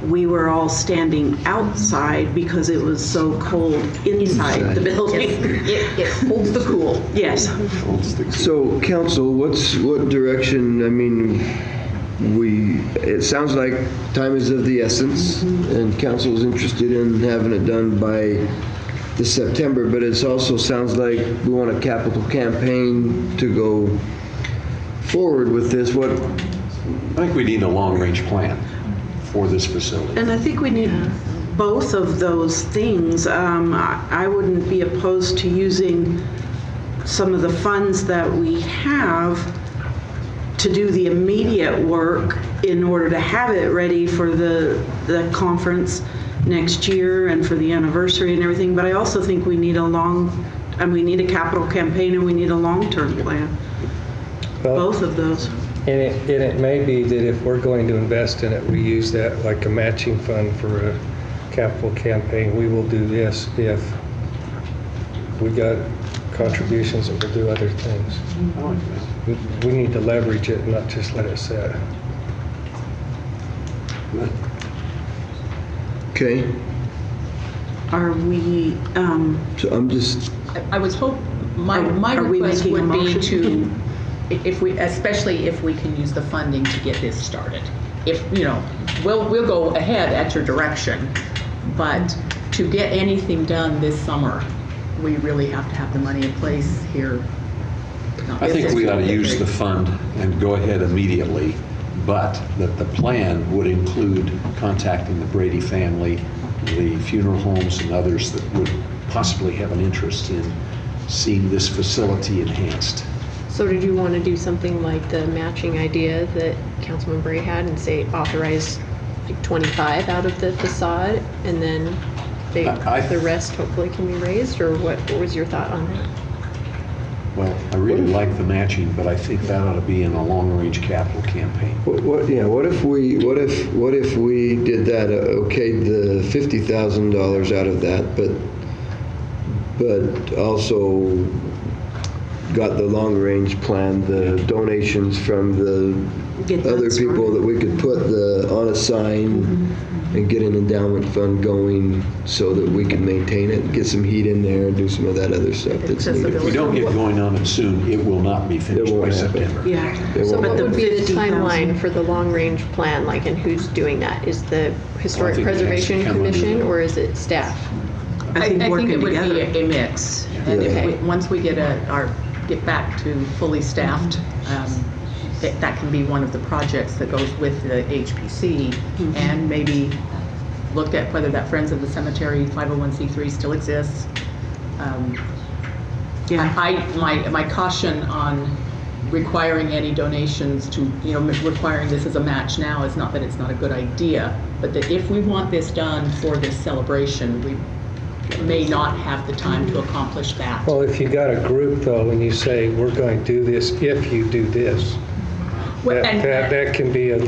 we were all standing outside because it was so cold inside the building. It holds the cool. Yes. So, council, what direction, I mean, it sounds like time is of the essence, and council is interested in having it done by this September, but it also sounds like we want a capital campaign to go forward with this. What, I think we need a long-range plan for this facility. And I think we need both of those things. I wouldn't be opposed to using some of the funds that we have to do the immediate work in order to have it ready for the conference next year and for the anniversary and everything. But I also think we need we need a capital campaign and we need a long-term plan. Well, Both of those. And it may be that if we're going to invest in it, we use that like a matching fund for a capital campaign. We will do this if we got contributions that will do other things. I like that. We need to leverage it, not just let it sit. Good. okay, Are we, so I'm just, I was my Are we request making a would be motion? to, especially if we can use the funding to get this started. If, we'll go ahead at your direction, but to get anything done this summer, we really have to have the money in place here. I think we ought to use the fund and go ahead immediately, but that the plan would include contacting the Brady family, the funeral homes, and others that would possibly have an interest in seeing this facility enhanced. So did you want to do something like the matching idea that Councilman Bray had and say authorize like 25 out of the facade and then the rest hopefully can be raised, or what was your thought on that? Well, I really like the matching, but I think that ought to be in a long-range capital campaign. what if we did that, okayed the $50,000 out of that, but also got the long-range plan, the donations from the Get that other people started. that we could put on a sign and get an endowment fund going so that we can maintain it, get some heat in there and do some of that other stuff that's needed. If we don't get going on it soon, it will not be finished It by won't happen. September. yeah. It So won't what the would be the 50,000 timeline for the long-range plan, like, and who's doing that? Is the Historic think it has to Preservation come under Commission the- or is it staff? I think it working would together. be a mix. And Okay. once we get back to fully staffed, that can be one of the projects that goes with the HPC, and maybe looked at whether that Friends of the Cemetery 501c3 still exists. My caution on requiring any donations to, requiring this as a match now is not that it's not a good idea, but that if we want this done for this celebration, we may not have the time to accomplish that. Well, if you got a group though, and you say, we're going to do this if you do this, that can be a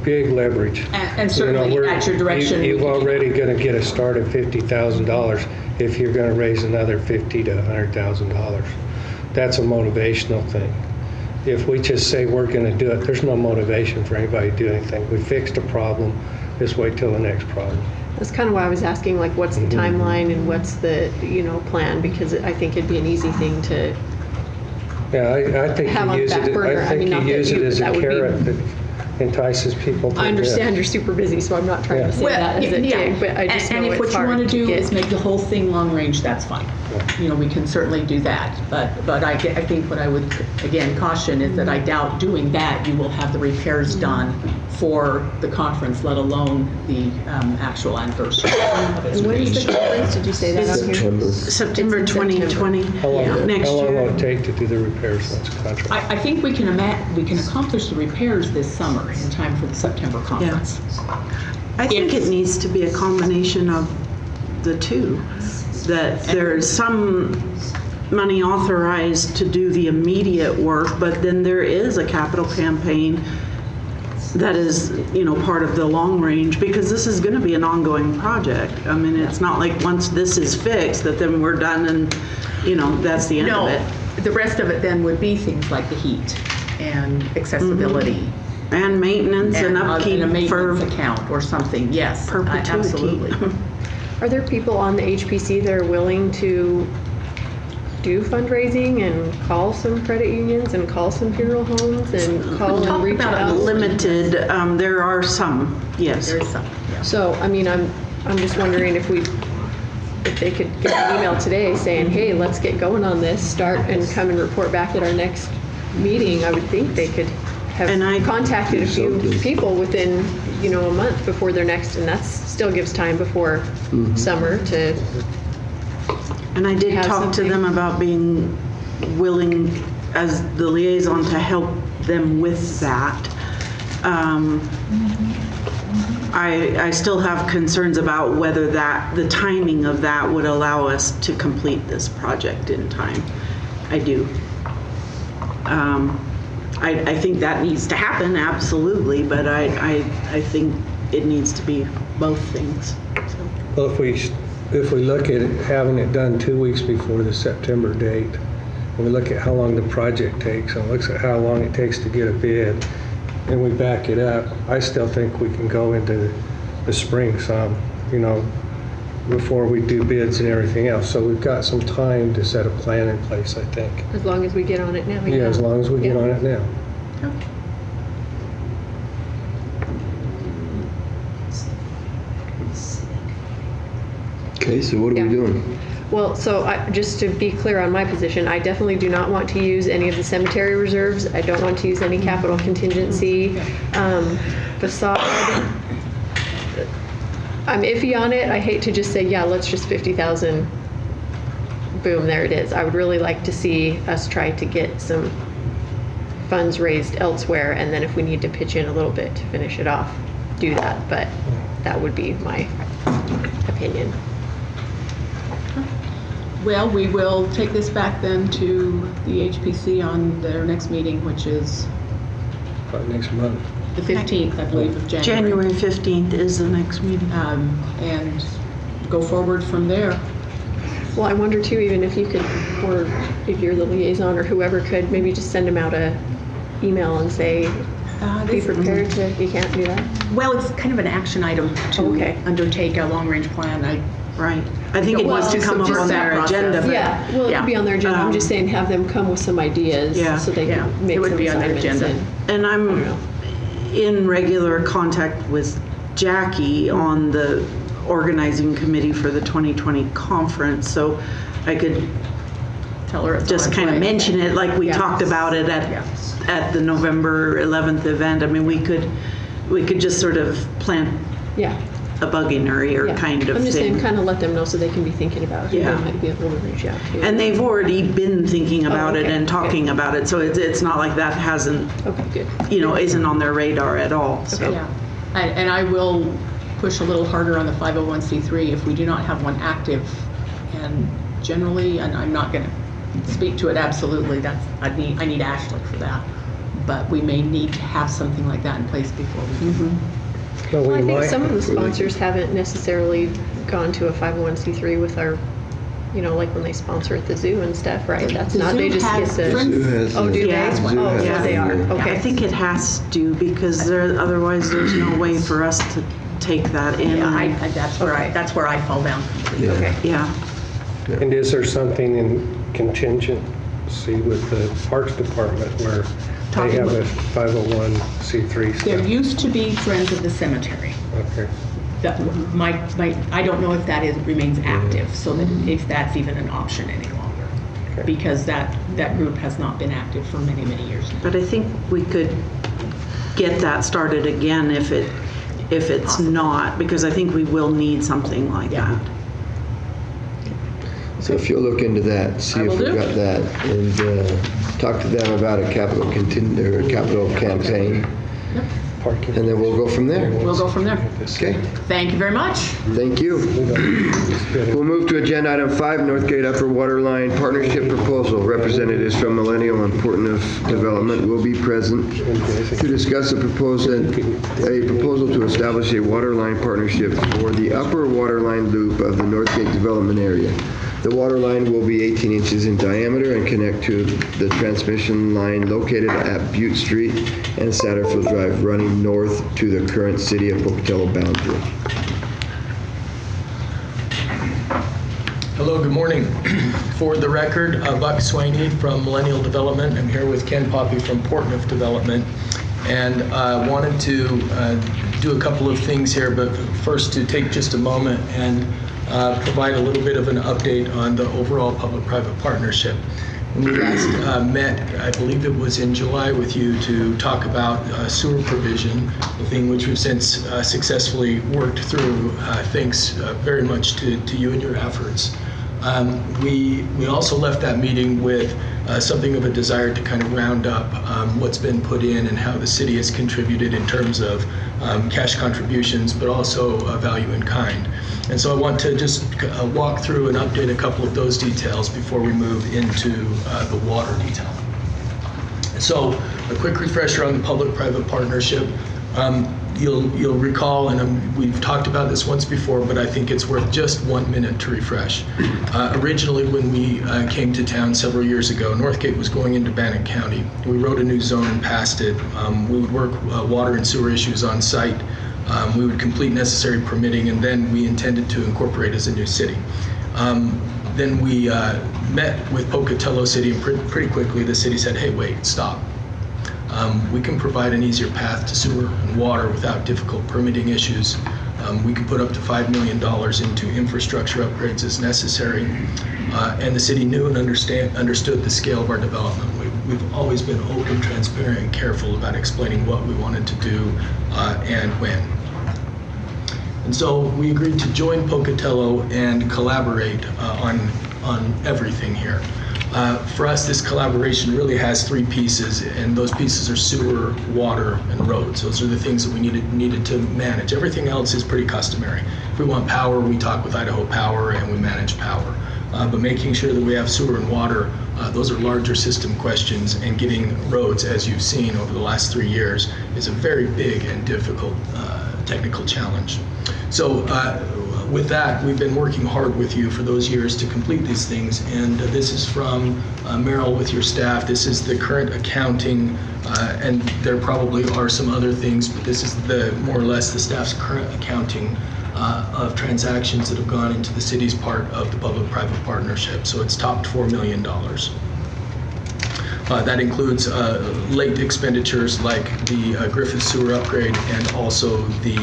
big leverage. And certainly at your direction. You've already going to get a start at $50,000 if you're going to raise another $50,000 to $100,000. That's a motivational thing. If we just say we're going to do it, there's no motivation for anybody to do anything. We fixed a problem, just wait till the next problem. That's kind of why I was asking, like, what's the timeline and what's the, plan? Because I think it'd be an easy thing to Yeah, I think have on you use the back it. burner. I think not you that use it as a that would be- carrot that entices people to. I understand you're super busy, so I'm not trying to say that as a dig, but I just know and if it's what you hard want to do get. is make the whole thing long range, that's fine. We can certainly do that. But I think what I would, again, caution is that I doubt doing that you will have the repairs done for the conference, let alone the actual anniversary of its And when is the creation. conference? Did you say that on here? September It's in 2020, How long, next how long will year. it take to do the repairs once the contract? I think we can accomplish the repairs this summer in time for the September conference. I think it needs to be a combination of the two, that there's some money authorized to do the immediate work, but then there is a capital campaign that is, part of the long range, because this is going to be an ongoing project. I mean, it's not like once this is fixed that then we're done and, that's the end of it. The rest of it then would be things like the heat and accessibility. And maintenance and a upkeep for maintenance account or something, yes. perpetuity. Absolutely. Are there people on the HPC that are willing to do fundraising and call some credit unions and call some funeral homes and call and reach about it out? Limited, there are some, yes. There is some, yeah. So, I mean, I'm just wondering if they could get an email today saying, hey, let's get going on this, start and come and report back at our next meeting. I would think they could have And I- contacted a few people within, a month before their next, and that still gives time before summer to, And I did have talk to something. them about being willing as the liaison to help them with that. I still have concerns about whether the timing of that would allow us to complete this project in time. I do. I think that needs to happen, absolutely, but I think it needs to be both things. So. Well, if we look at having it done 2 weeks before the September date, and we look at how long the project takes, and looks at how long it takes to get a bid, and we back it up, I still think we can go into the spring some, before we do bids and everything else. So we've got some time to set a plan in place, I think. as long as we get on it now. Yeah, as long as we get on it now. Okay, so what are Yeah. we doing? Well, so just to be clear on my position, I definitely do not want to use any of the cemetery reserves. I don't want to use any capital contingency. Facade, I'm iffy on it. I hate to just say, yeah, let's just 50,000, boom, there it is. I would really like to see us try to get some funds raised elsewhere, and then if we need to pitch in a little bit to finish it off, do that. But that would be my opinion. Well, we will take this back then to the HPC on their next meeting, which is By next month. the 15th, I believe, of January. January 15th is the next meeting. And go forward from there. Well, I wonder too, even if you could, or if you're the liaison or whoever could, maybe just send them out a email and say, be prepared to, you can't do that? Well, it's kind of an action item to Okay. undertake a long-range plan. Right. I think it needs to come up just on that their process. agenda. but- Yeah, well, it Yeah. could be on their agenda. I'm just saying have them come with some ideas Yeah. so they Yeah. can make It would some be on their assignments. agenda. And I I'm don't know. in regular contact with Jackie on the organizing committee for the 2020 conference, so I could Tell her it's just on its kind of way. mention it like we Yeah. talked about it at the November 11th event. I mean, we could just sort of plant Yeah, a bug in our ear Yeah. kind of I'm just saying, thing. kind of let them know so they can be thinking about who Yeah. they might be able to reach out to. And they've already been thinking about it okay, and talking about it, so it's not like that hasn't, Okay, good. isn't on their radar at all, so. Yeah, and I will push a little harder on the 501c3 if we do not have one active. And generally, and I'm not going to speak to it absolutely, I need Ashley for that. But we may need to have something like that in place before we can. Well, Well, we I think might, some of the sponsors haven't necessarily gone to a 501c3 with our, like when they sponsor at the zoo and stuff, right? That's The not, they zoo just get has the. friends- Zoo has Oh, do they? Yeah. Zoo Oh, has yeah, they are. the- Okay. I think it has to, because otherwise there's no way for us to take that in. Yeah, that's where I fall down completely. Okay. Yeah. and is there something in contingency with the Parks Department where they have a 501c3 There stuff? used to be Friends of the Cemetery. Okay. That I don't know if that remains active, so that if that's even an option any longer. Okay. Because that group has not been active for many, many years now. But I think we could get that started again if it's not, because I think we will need something like Yeah. that. So if you'll look into that, see I if will we've do. got that, and talk to them about a capital campaign, Parking. and then we'll go from there. We'll go from there. Okay, Thank you very much. thank you. We'll move to agenda item 5, Northgate Upper Waterline Partnership Proposal. Representatives from Millennial and Portneuf Development will be present to discuss a proposal to establish a waterline partnership for the upper waterline loop of the Northgate development area. The water line will be 18 inches in diameter and connect to the transmission line located at Butte Street and Satterfield Drive, running north to the current city of Pocatello boundary. Hello, good morning. For the record, Buck Swaney from Millennial Development. I'm here with Ken Poppy from Portneuf Development, and wanted to do a couple of things here, but first to take just a moment and provide a little bit of an update on the overall public-private partnership. When we last met, I believe it was in July with you to talk about sewer provision, the thing which we've since successfully worked through, thanks very much to you and your efforts. We also left that meeting with something of a desire to kind of round up what's been put in and how the city has contributed in terms of cash contributions, but also value in kind. And so I want to just walk through and update a couple of those details before we move into the water detail. So a quick refresher on the public-private partnership. You'll recall, and we've talked about this once before, but I think it's worth just 1 minute to refresh. Originally, when we came to town several years ago, Northgate was going into Bannock County. We wrote a new zone and passed it. We would work water and sewer issues on site. We would complete necessary permitting, and then we intended to incorporate as a new city. Then we met with Pocatello City, and pretty quickly the city said, hey, wait, stop. We can provide an easier path to sewer and water without difficult permitting issues. We can put up to $5 million into infrastructure upgrades as necessary. And the city knew and understood the scale of our development. We've always been open, transparent, and careful about explaining what we wanted to do and when. And so we agreed to join Pocatello and collaborate on everything here. For us, this collaboration really has 3 pieces, and those pieces are sewer, water, and roads. Those are the things that we needed to manage. Everything else is pretty customary. If we want power, we talk with Idaho Power and we manage power. But making sure that we have sewer and water, those are larger system questions, and getting roads, as you've seen over the last 3 years, is a very big and difficult technical challenge. So with that, we've been working hard with you for those years to complete these things, and this is from Merrill with your staff. This is the current accounting, and there probably are some other things, but this is more or less the staff's current accounting of transactions that have gone into the city's part of the public-private partnership. So it's topped $4 million. That includes late expenditures like the Griffith sewer upgrade and also the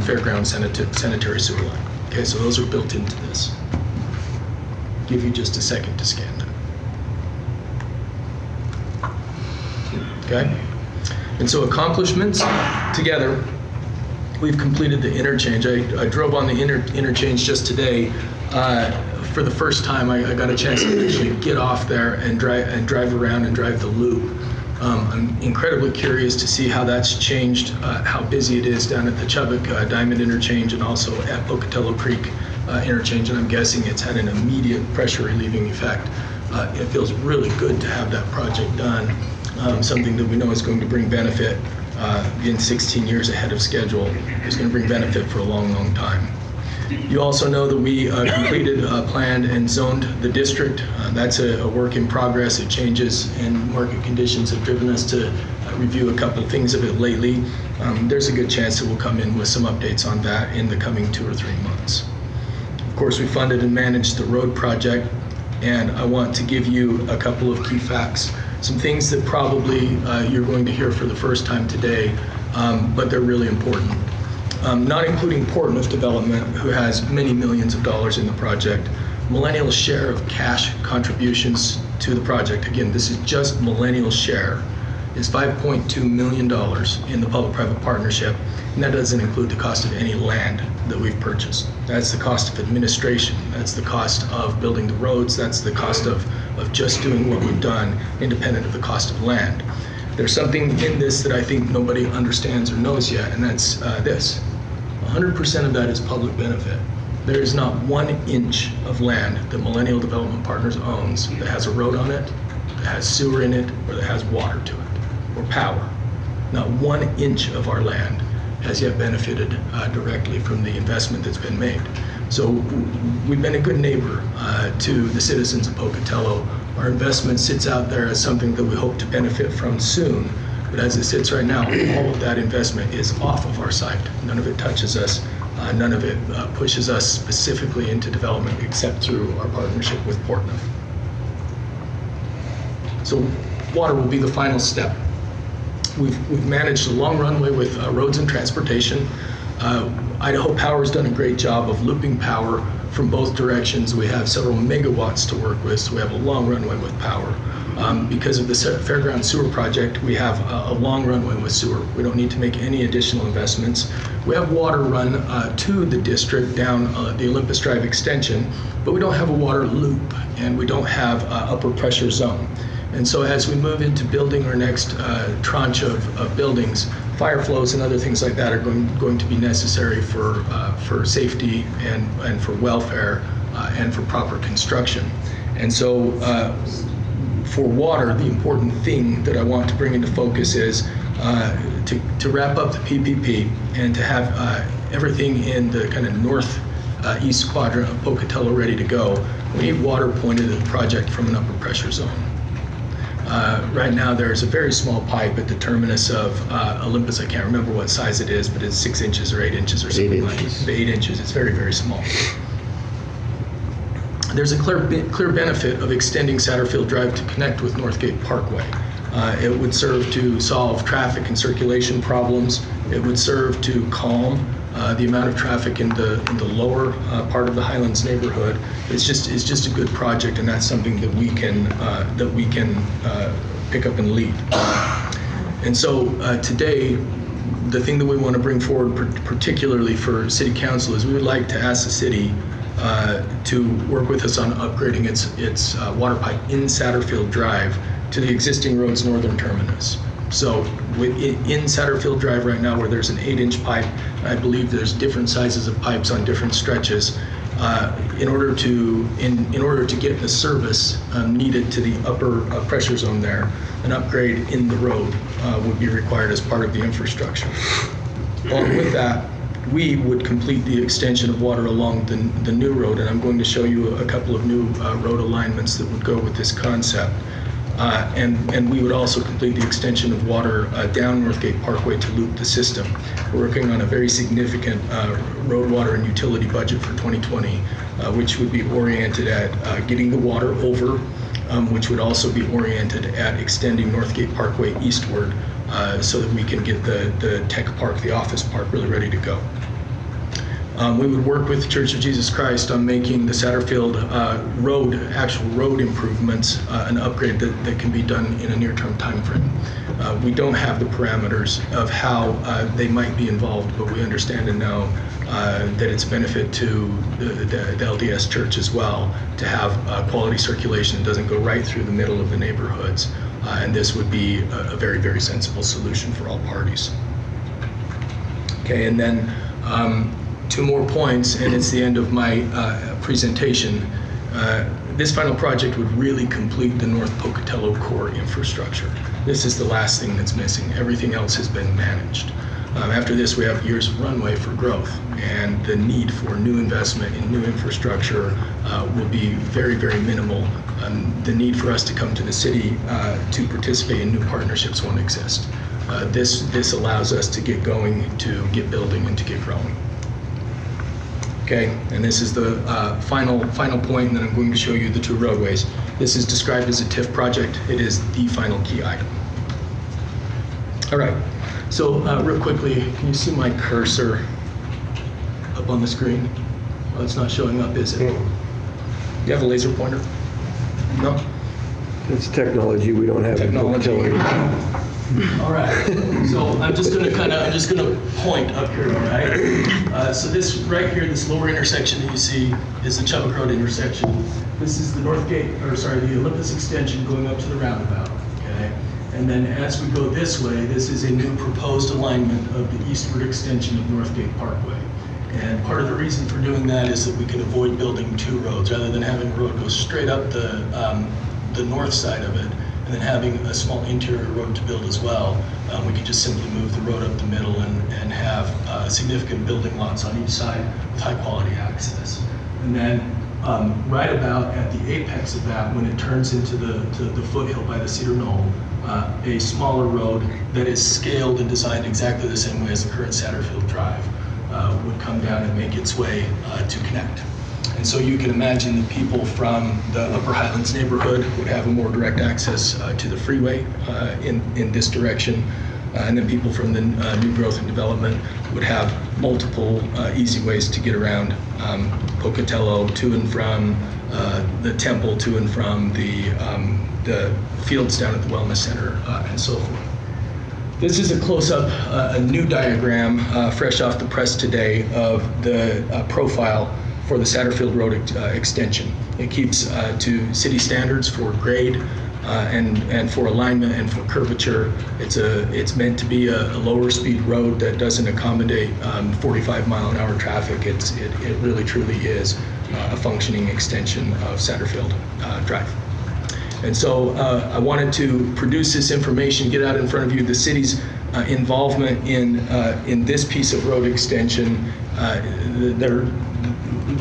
Fairground sanitary sewer line. Okay, so those are built into this. Give you just a second to scan that. Okay, and so accomplishments together we've completed the interchange. I drove on the interchange just today. For the first time, I got a chance to actually get off there and drive around and drive the loop. I'm incredibly curious to see how that's changed, how busy it is down at the Chubbuck Diamond interchange and also at Pocatello Creek interchange, and I'm guessing it's had an immediate pressure relieving effect. It feels really good to have that project done, something that we know is going to bring benefit. Again, 16 years ahead of schedule is going to bring benefit for a long, long time. You also know that we completed, planned, and zoned the district. That's a work in progress. It changes, and market conditions have driven us to review a couple of things of it lately. There's a good chance that we'll come in with some updates on that in the coming 2 or 3 months. Of course, we funded and managed the road project, and I want to give you a couple of key facts. Some things that probably you're going to hear for the first time today, but they're really important. Not including Portneuf Development, who has many millions of dollars in the project. Millennial's share of cash contributions to the project, again, this is just Millennial's share, is $5.2 million in the public-private partnership, and that doesn't include the cost of any land that we've purchased. That's the cost of administration, that's the cost of building the roads, that's the cost of just doing what we've done, independent of the cost of land. There's something in this that I think nobody understands or knows yet, and that's this. 100% of that is public benefit. There is not 1 inch of land that Millennial Development Partners owns that has a road on it, that has sewer in it, or that has water to it, or power. Not 1 inch of our land has yet benefited directly from the investment that's been made. So we've been a good neighbor to the citizens of Pocatello. Our investment sits out there as something that we hope to benefit from soon. But as it sits right now, all of that investment is off of our site. None of it touches us. None of it pushes us specifically into development except through our partnership with Portneuf. So water will be the final step. We've managed a long runway with roads and transportation. Idaho Power's done a great job of looping power from both directions. We have several megawatts to work with, so we have a long runway with power. Because of the Fairground Sewer Project, we have a long runway with sewer. We don't need to make any additional investments. We have water run to the district down the Olympus Drive extension, but we don't have a water loop, and we don't have upper pressure zone. And so as we move into building our next tranche of buildings, fire flows and other things like that are going to be necessary for safety and for welfare and for proper construction. And so for water, the important thing that I want to bring into focus is to wrap up the PPP and to have everything in the kind of northeast quadrant of Pocatello ready to go. We need water pointed at the project from an upper pressure zone. Right now, there's a very small pipe at the terminus of Olympus. I can't remember what size it is, but it's 6 inches or 8 inches or something like that. 8 inches. It's very, very small. There's a clear benefit of extending Satterfield Drive to connect with Northgate Parkway. It would serve to solve traffic and circulation problems. It would serve to calm the amount of traffic in the lower part of the Highlands neighborhood. It's just a good project, and that's something that we can pick up and lead. And so today, the thing that we want to bring forward, particularly for City Council, is we would like to ask the city to work with us on upgrading its water pipe in Satterfield Drive to the existing road's northern terminus. So in Satterfield Drive right now, where there's an 8-inch pipe, I believe there's different sizes of pipes on different stretches. In order to get the service needed to the upper pressure zone there, an upgrade in the road would be required as part of the infrastructure. Along with that, we would complete the extension of water along the new road, and I'm going to show you a couple of new road alignments that would go with this concept. And we would also complete the extension of water down Northgate Parkway to loop the system. We're working on a very significant road, water, and utility budget for 2020, which would be oriented at getting the water over, which would also be oriented at extending Northgate Parkway eastward so that we can get the tech park, the office park, really ready to go. We would work with Church of Jesus Christ on making the Satterfield actual road improvements, an upgrade that can be done in a near-term time frame. We don't have the parameters of how they might be involved, but we understand and know that it's a benefit to the LDS Church as well to have quality circulation that doesn't go right through the middle of the neighborhoods. And this would be a very, very sensible solution for all parties. Okay, and then 2 more points, and it's the end of my presentation. This final project would really complete the North Pocatello core infrastructure. This is the last thing that's missing. Everything else has been managed. After this, we have years of runway for growth, and the need for new investment in new infrastructure will be very, very minimal. The need for us to come to the city to participate in new partnerships won't exist. This allows us to get going, to get building, and to get growing. Okay, and this is the final point, and then I'm going to show you the 2 roadways. This is described as a TIF project. It is the final key item. All right, so real quickly, can you see my cursor up on the screen? Oh, it's not showing up, is it? You have a laser pointer? No? It's technology we don't have. Technology. In Pocatello. All right, so I'm just gonna point up here, all right? So this right here, this lower intersection that you see is the Chubbuck Road intersection. This is the the Olympus extension going up to the roundabout, okay? And then as we go this way, this is a new proposed alignment of the eastward extension of Northgate Parkway. And part of the reason for doing that is that we can avoid building 2 roads, rather than having a road go straight up the north side of it, and then having a small interior road to build as well. We can just simply move the road up the middle and have significant building lots on each side with high quality access. And then right about at the apex of that, when it turns into the foothill by the Cedar Knoll, a smaller road that is scaled and designed exactly the same way as the current Satterfield Drive would come down and make its way to connect. And so you can imagine that people from the Upper Highlands neighborhood would have a more direct access to the freeway in this direction. And then people from the new growth and development would have multiple easy ways to get around Pocatello to and from the temple, to and from the fields down at the Wellness Center, and so forth. This is a close-up, a new diagram, fresh off the press today, of the profile for the Satterfield Road extension. It keeps to city standards for grade and for alignment and for curvature. It's meant to be a lower speed road that doesn't accommodate 45-mile-an-hour traffic. It really truly is a functioning extension of Satterfield Drive. And so I wanted to produce this information, get out in front of you. The city's involvement in this piece of road extension,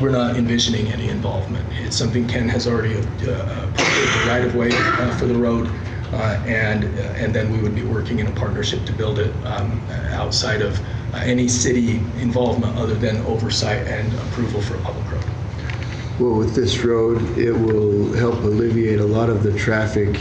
we're not envisioning any involvement. It's something Ken has already approved the right-of-way for the road, and then we would be working in a partnership to build it outside of any city involvement other than oversight and approval for a public road. Well, with this road, it will help alleviate a lot of the traffic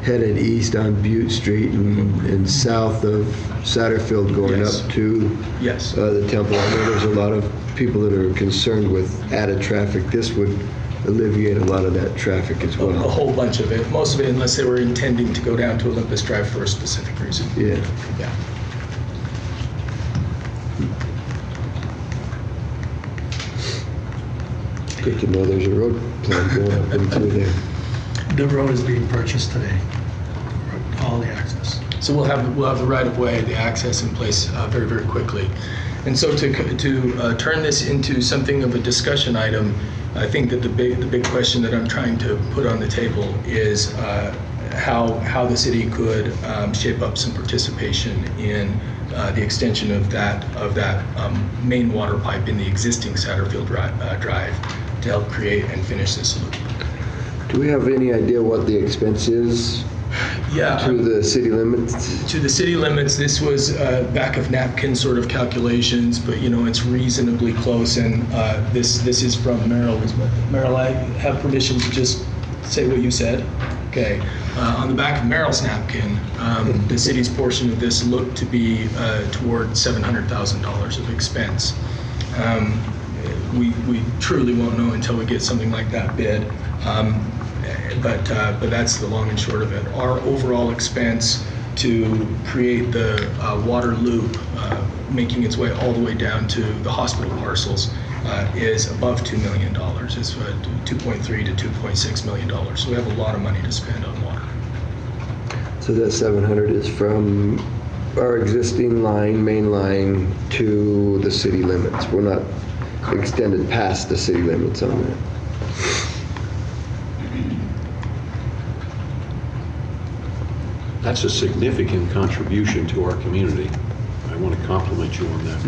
headed east on Butte Street and south of Satterfield going Yes. up to Yes. the temple. I know there's a lot of people that are concerned with added traffic. This would alleviate a lot of that traffic as A well. whole bunch of it, most of it unless they were intending to go down to Olympus Drive for a specific reason. Yeah. Yeah. Good to know there's a road plan going up and through there. The road is being purchased today, all the access. So we'll have the right of way, the access in place very, very quickly. And so to turn this into something of a discussion item, I think that the big question that I'm trying to put on the table is how the city could shape up some participation in the extension of that main water pipe in the existing Satterfield Drive to help create and finish this loop. Do we have any idea what the expense is Yeah. to the city limits? To the city limits, this was back of napkin sort of calculations, but it's reasonably close. And this is from Merrill. Merrill, I have permission to just say what you said. Okay. On the back of Merrill's napkin, the city's portion of this looked to be toward $700,000 of expense. we truly won't know until we get something like that bid. But that's the long and short of it. Our overall expense to create the water loop, making its way all the way down to the hospital parcels, is above $2 million. It's $2.3 to $2.6 million. So we have a lot of money to spend on water. So that 700 is from our existing line, main line, to the city limits. We're not extended past the city limits on that. That's a significant contribution to our community. I want to compliment you on that.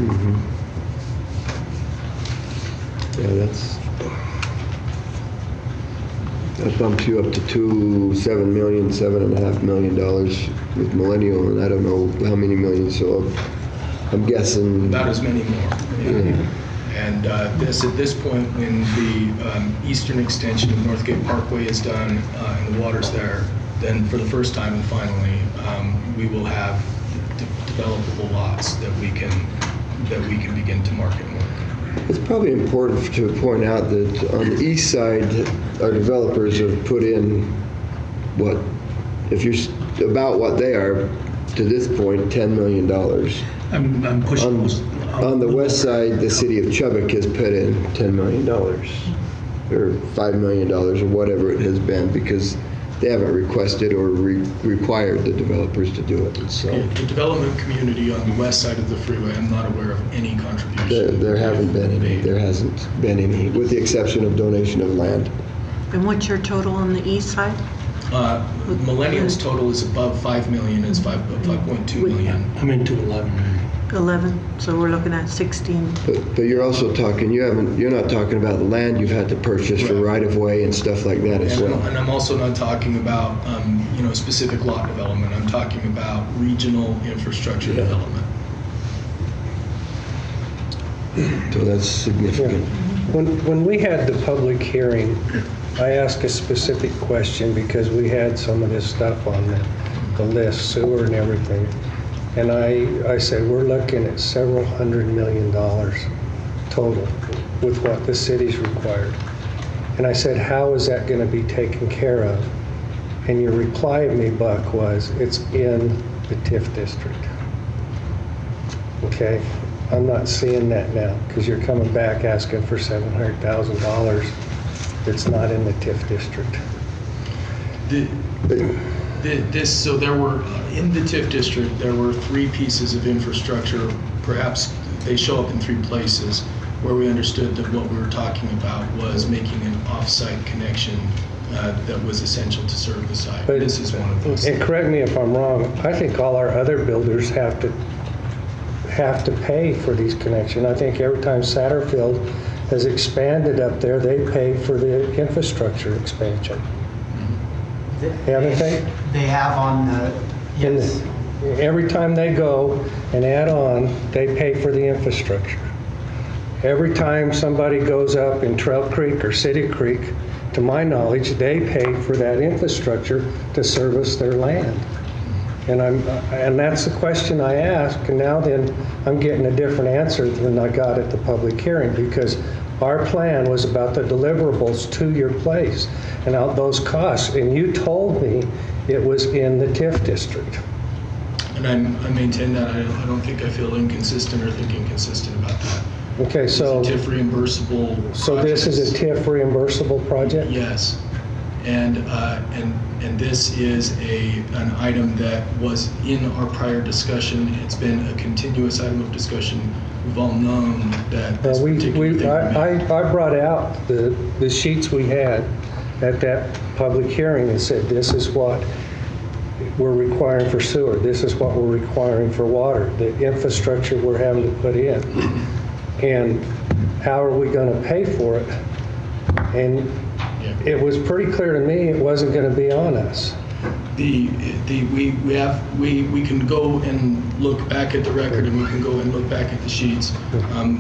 Yeah, that bumps you up to $7.5 million with Millennial, and I don't know how many millions, so I'm guessing. About as many more. Yeah. And at this point, when the eastern extension of Northgate Parkway is done and the water's there, then for the first time and finally, we will have developable lots that we can begin to market more. It's probably important to point out that on the east side, our developers have put in if you're about what they are to this point, $10 million. I'm pushing those. On the west side, the city of Chubbuck has put in $10 million or $5 million or whatever it has been, because they haven't requested or required the developers to do it. So The development community on the west side of the freeway, I'm not aware of any contribution. there haven't been any. There hasn't been any, with the exception of donation of land. And what's your total on the east side? Millennial's total is above 5 million. It's 5.2 million. I'm into 11. 11, so we're looking at 16. But you're also talking, you're not talking about the land you've had to purchase for right of way and stuff like that as well. And I'm also not talking about specific lot development. I'm talking about regional infrastructure development. So that's significant. When we had the public hearing, I asked a specific question because we had some of this stuff on the list, sewer and everything. And I said, we're looking at several $100 million total with what the city's required. And I said, how is that going to be taken care of? And your reply to me, Buck, was, it's in the TIF district. Okay, I'm not seeing that now because you're coming back asking for $700,000. It's not in the TIF district. So there were, in the TIF district, there were 3 pieces of infrastructure. Perhaps they show up in 3 places where we understood that what we were talking about was making an off-site connection that was essential to serve the site. But, this is one of those. And correct me if I'm wrong, I think all our other builders have to pay for these connections. I think every time Satterfield has expanded up there, they pay for the infrastructure expansion. Haven't they? They have on the, yes. Every time they go and add on, they pay for the infrastructure. Every time somebody goes up in Trail Creek or City Creek, to my knowledge, they pay for that infrastructure to service their land. And that's the question I asked, and now then I'm getting a different answer than I got at the public hearing, because our plan was about the deliverables to your place and out those costs, and you told me it was in the TIF district. And I maintain that. I don't think I feel inconsistent or think inconsistent about that. Okay, so it's a TIF reimbursable So this is a TIF reimbursable project? Yes. And this is an item that was in our prior discussion. It's been a continuous item of discussion. We've all known that this particular thing I brought out the sheets we had at that public hearing and said, this is what we're requiring for sewer. This is what we're requiring for water, the infrastructure we're having to put in. And how are we going to pay for it? And it was pretty clear to me it wasn't going to be on us. We can go and look back at the record, and we can go and look back at the sheets,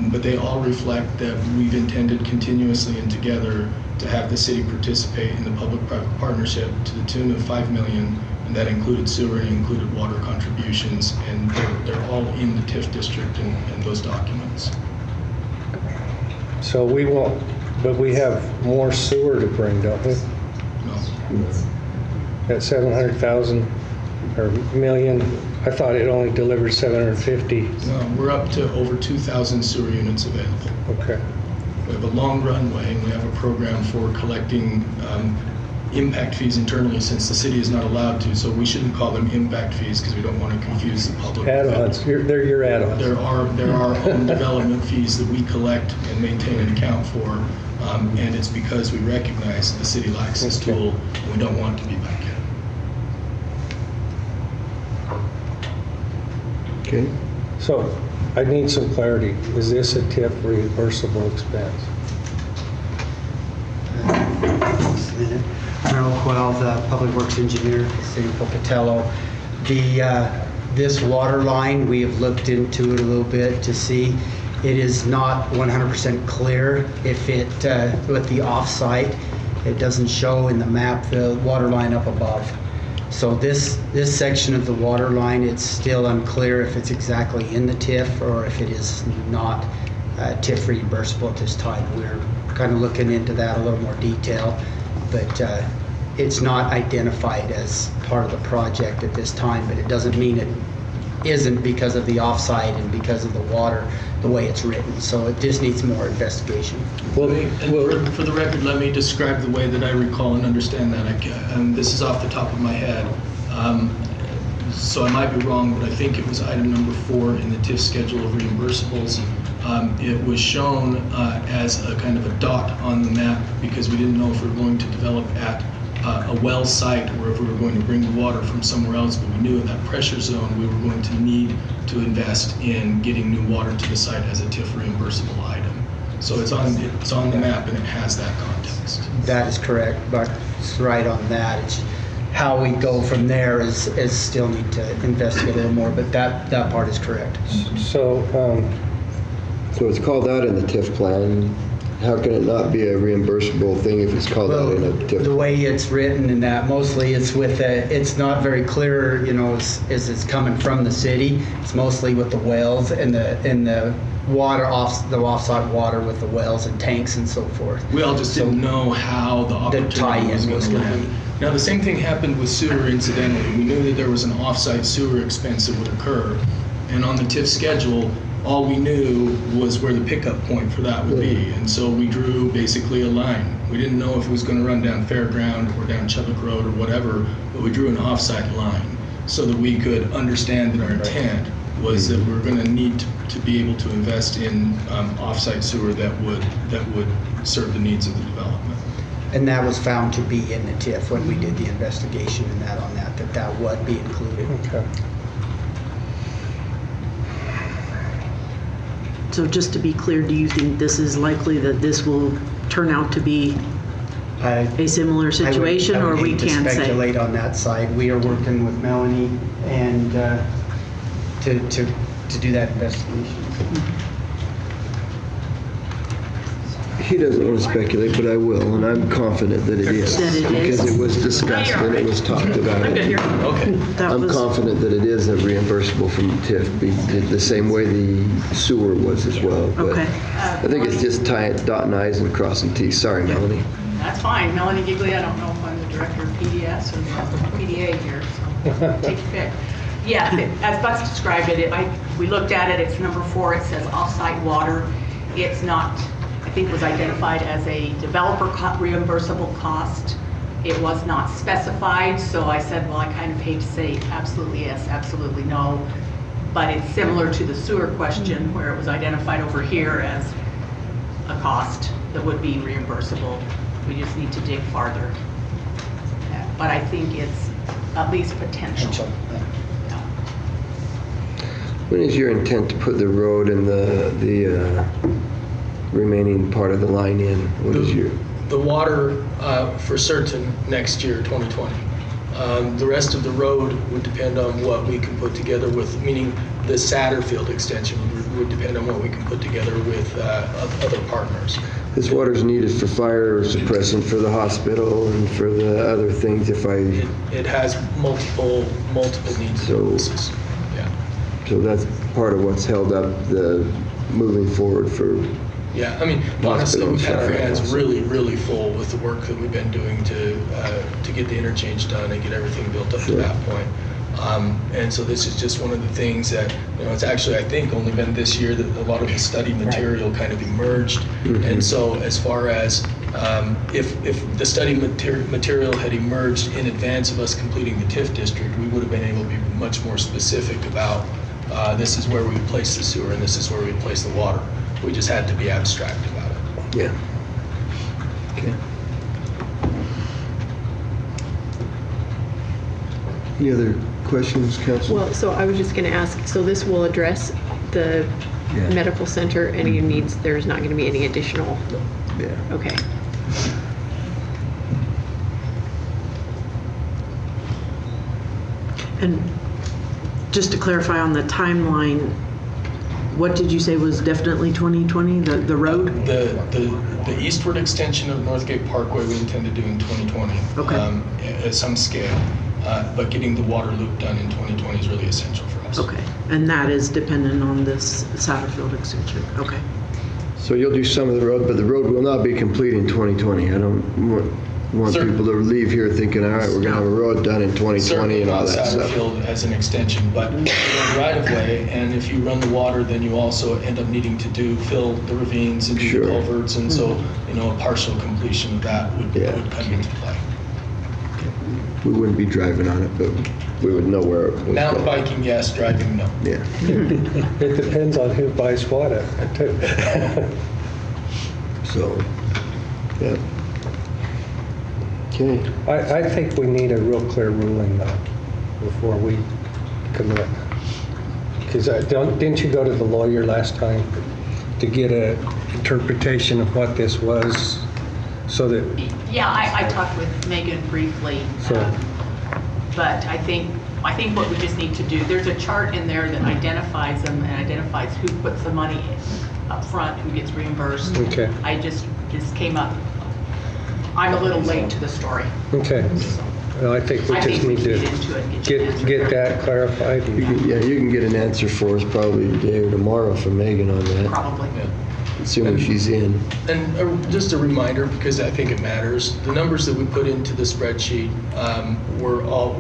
but they all reflect that we've intended continuously and together to have the city participate in the public-private partnership to the tune of $5 million, and that included sewer and included water contributions, and they're all in the TIF district and those documents. So we won't, but we have more sewer to bring, don't we? No. That 700,000 or million, I thought it only delivered 750. No, we're up to over 2,000 sewer units available. Okay. We have a long runway, and we have a program for collecting impact fees internally, since the city is not allowed to, so we shouldn't call them impact fees because we don't want to confuse the public. Add-ons, they're your add-ons. There are home development fees that we collect and maintain an account for, and it's because we recognize the city lacks this tool, and we don't want to be back in. Okay. So I need some clarity. Is this a TIF reimbursable expense? Just a minute. Merrill Quell, the Public Works Engineer, City of Pocatello. This water line, we have looked into it a little bit to see. It is not 100% clear if it, with the off-site, it doesn't show in the map the water line up above. So this section of the water line, it's still unclear if it's exactly in the TIF or if it is not TIF reimbursable at this time. We're kind of looking into that a little more detail, but it's not identified as part of the project at this time, but it doesn't mean it isn't because of the offsite and because of the water, the way it's written. So it just needs more investigation. Well, And for the record, let me describe the way that I recall and understand that. This is off the top of my head. So I might be wrong, but I think it was item number 4 in the TIF schedule of reimbursables. It was shown as a kind of a dot on the map because we didn't know if we were going to develop at a well site or if we were going to bring the water from somewhere else, but we knew in that pressure zone we were going to need to invest in getting new water to the site as a TIF reimbursable item. So it's on the map and it has that context. That is correct, but it's right on that. It's how we go from there is still need to investigate a little more, but that part is correct. so So it's called out in the TIF plan. How can it not be a reimbursable thing if it's called out in a TIF? The way it's written in that, mostly it's with it's not very clear, as it's coming from the city. It's mostly with the wells and the water the offsite water with the wells and tanks and so forth. We all just didn't know how the opportunity tie-in was going was to gonna land. Now, the same thing happened with sewer incidentally. We knew that there was an off-site sewer expense that would occur, and on the TIF schedule, all we knew was where the pickup point for that would be, and so we drew basically a line. We didn't know if it was going to run down Fairground or down Chubbuck Road or whatever, but we drew an off-site line so that we could understand that our intent was that we're going to need to be able to invest in off-site sewer that would serve the needs of the development. And that was found to be in the TIF when we did the investigation and that would be included. okay. So just to be clear, do you think this is likely that this will turn out to be a similar situation, I would or we hate to can't say? speculate on that side. We are working with Melanie and to do that investigation. He doesn't want to speculate, but I will, and I'm confident that it is. That it is? Because it was discussed and it was talked about. I'm good here. Okay. That I'm was- confident that it is a reimbursable from TIF, the same way the sewer was as well. But Okay. I think it's just dotting i's and crossing t's. Sorry, Melanie. That's fine. Melanie Gigley, I don't know if I'm the director of PDS or the PDA here, so take your pick. Yeah, as Buck's described it, we looked at it, it's number 4, it says off-site water. It's not, I think, was identified as a developer reimbursable cost. It was not specified, so I said, well, I kind of hate to say absolutely yes, absolutely no, but it's similar to the sewer question where it was identified over here as a cost that would be reimbursable. We just need to dig farther. But I think it's at least potential. Yeah. When is your intent to put the road and the remaining part of the line in? What is your? The water for certain next year, 2020. The rest of the road would depend on what we can put together with, meaning the Satterfield extension would depend on what we can put together with other partners. This water's needed for fire suppressant for the hospital and for the other things It has multiple needs So- and purposes. Yeah. so that's part of what's held up the moving forward for Yeah, I mean, honestly, we've had our hands really, really full with the work that we've been doing to get the interchange done and get everything built up to that point. And so this is just one of the things that, it's actually, I think, only been this year that a lot of the study material kind of emerged. And so as far as if the study material had emerged in advance of us completing the TIF district, we would have been able to be much more specific about this is where we would place the sewer and this is where we would place the water. We just had to be abstract about it. Yeah. Okay. Any other questions, Council? Well, so I was just going to ask, so this will address the Yeah. medical center, any needs, there's not going to be any additional? Yeah. Okay. And just to clarify on the timeline, what did you say was definitely 2020, the road? The eastward extension of Northgate Parkway we intend to do in 2020. Okay. At some scale. But getting the water loop done in 2020 is really essential for us. Okay, and that is dependent on this Satterfield extension, okay. So you'll do some of the road, but the road will not be complete in 2020. I don't want Sir. people to leave here thinking, all right, we're going to have a road done in 2020 Certainly and all not that stuff. Satterfield as an extension, but right of way, and if you run the water, then you also end up needing to fill the ravines and do Sure. the culverts, and so, a partial completion of that would come into play. We wouldn't be driving on it, but we would know where it was Mountain going. biking, yes. Driving, no. Yeah. It depends on who buys what, too. So, yeah. Okay. I think we need a real clear ruling, though, before we commit. Because didn't you go to the lawyer last time to get an interpretation of what this was, so that, Yeah, I talked with Megan briefly, So- but I think what we just need to do, there's a chart in there that identifies them and identifies who puts the money up front, who gets reimbursed. Okay. This came up, I'm a little late to the story. okay. Well, I think we I just think we need should to get into it and get you an answer. get that clarified. You can get an answer for us probably today or tomorrow from Megan on that, Probably. assuming she's in. And just a reminder, because I think it matters, the numbers that we put into the spreadsheet were all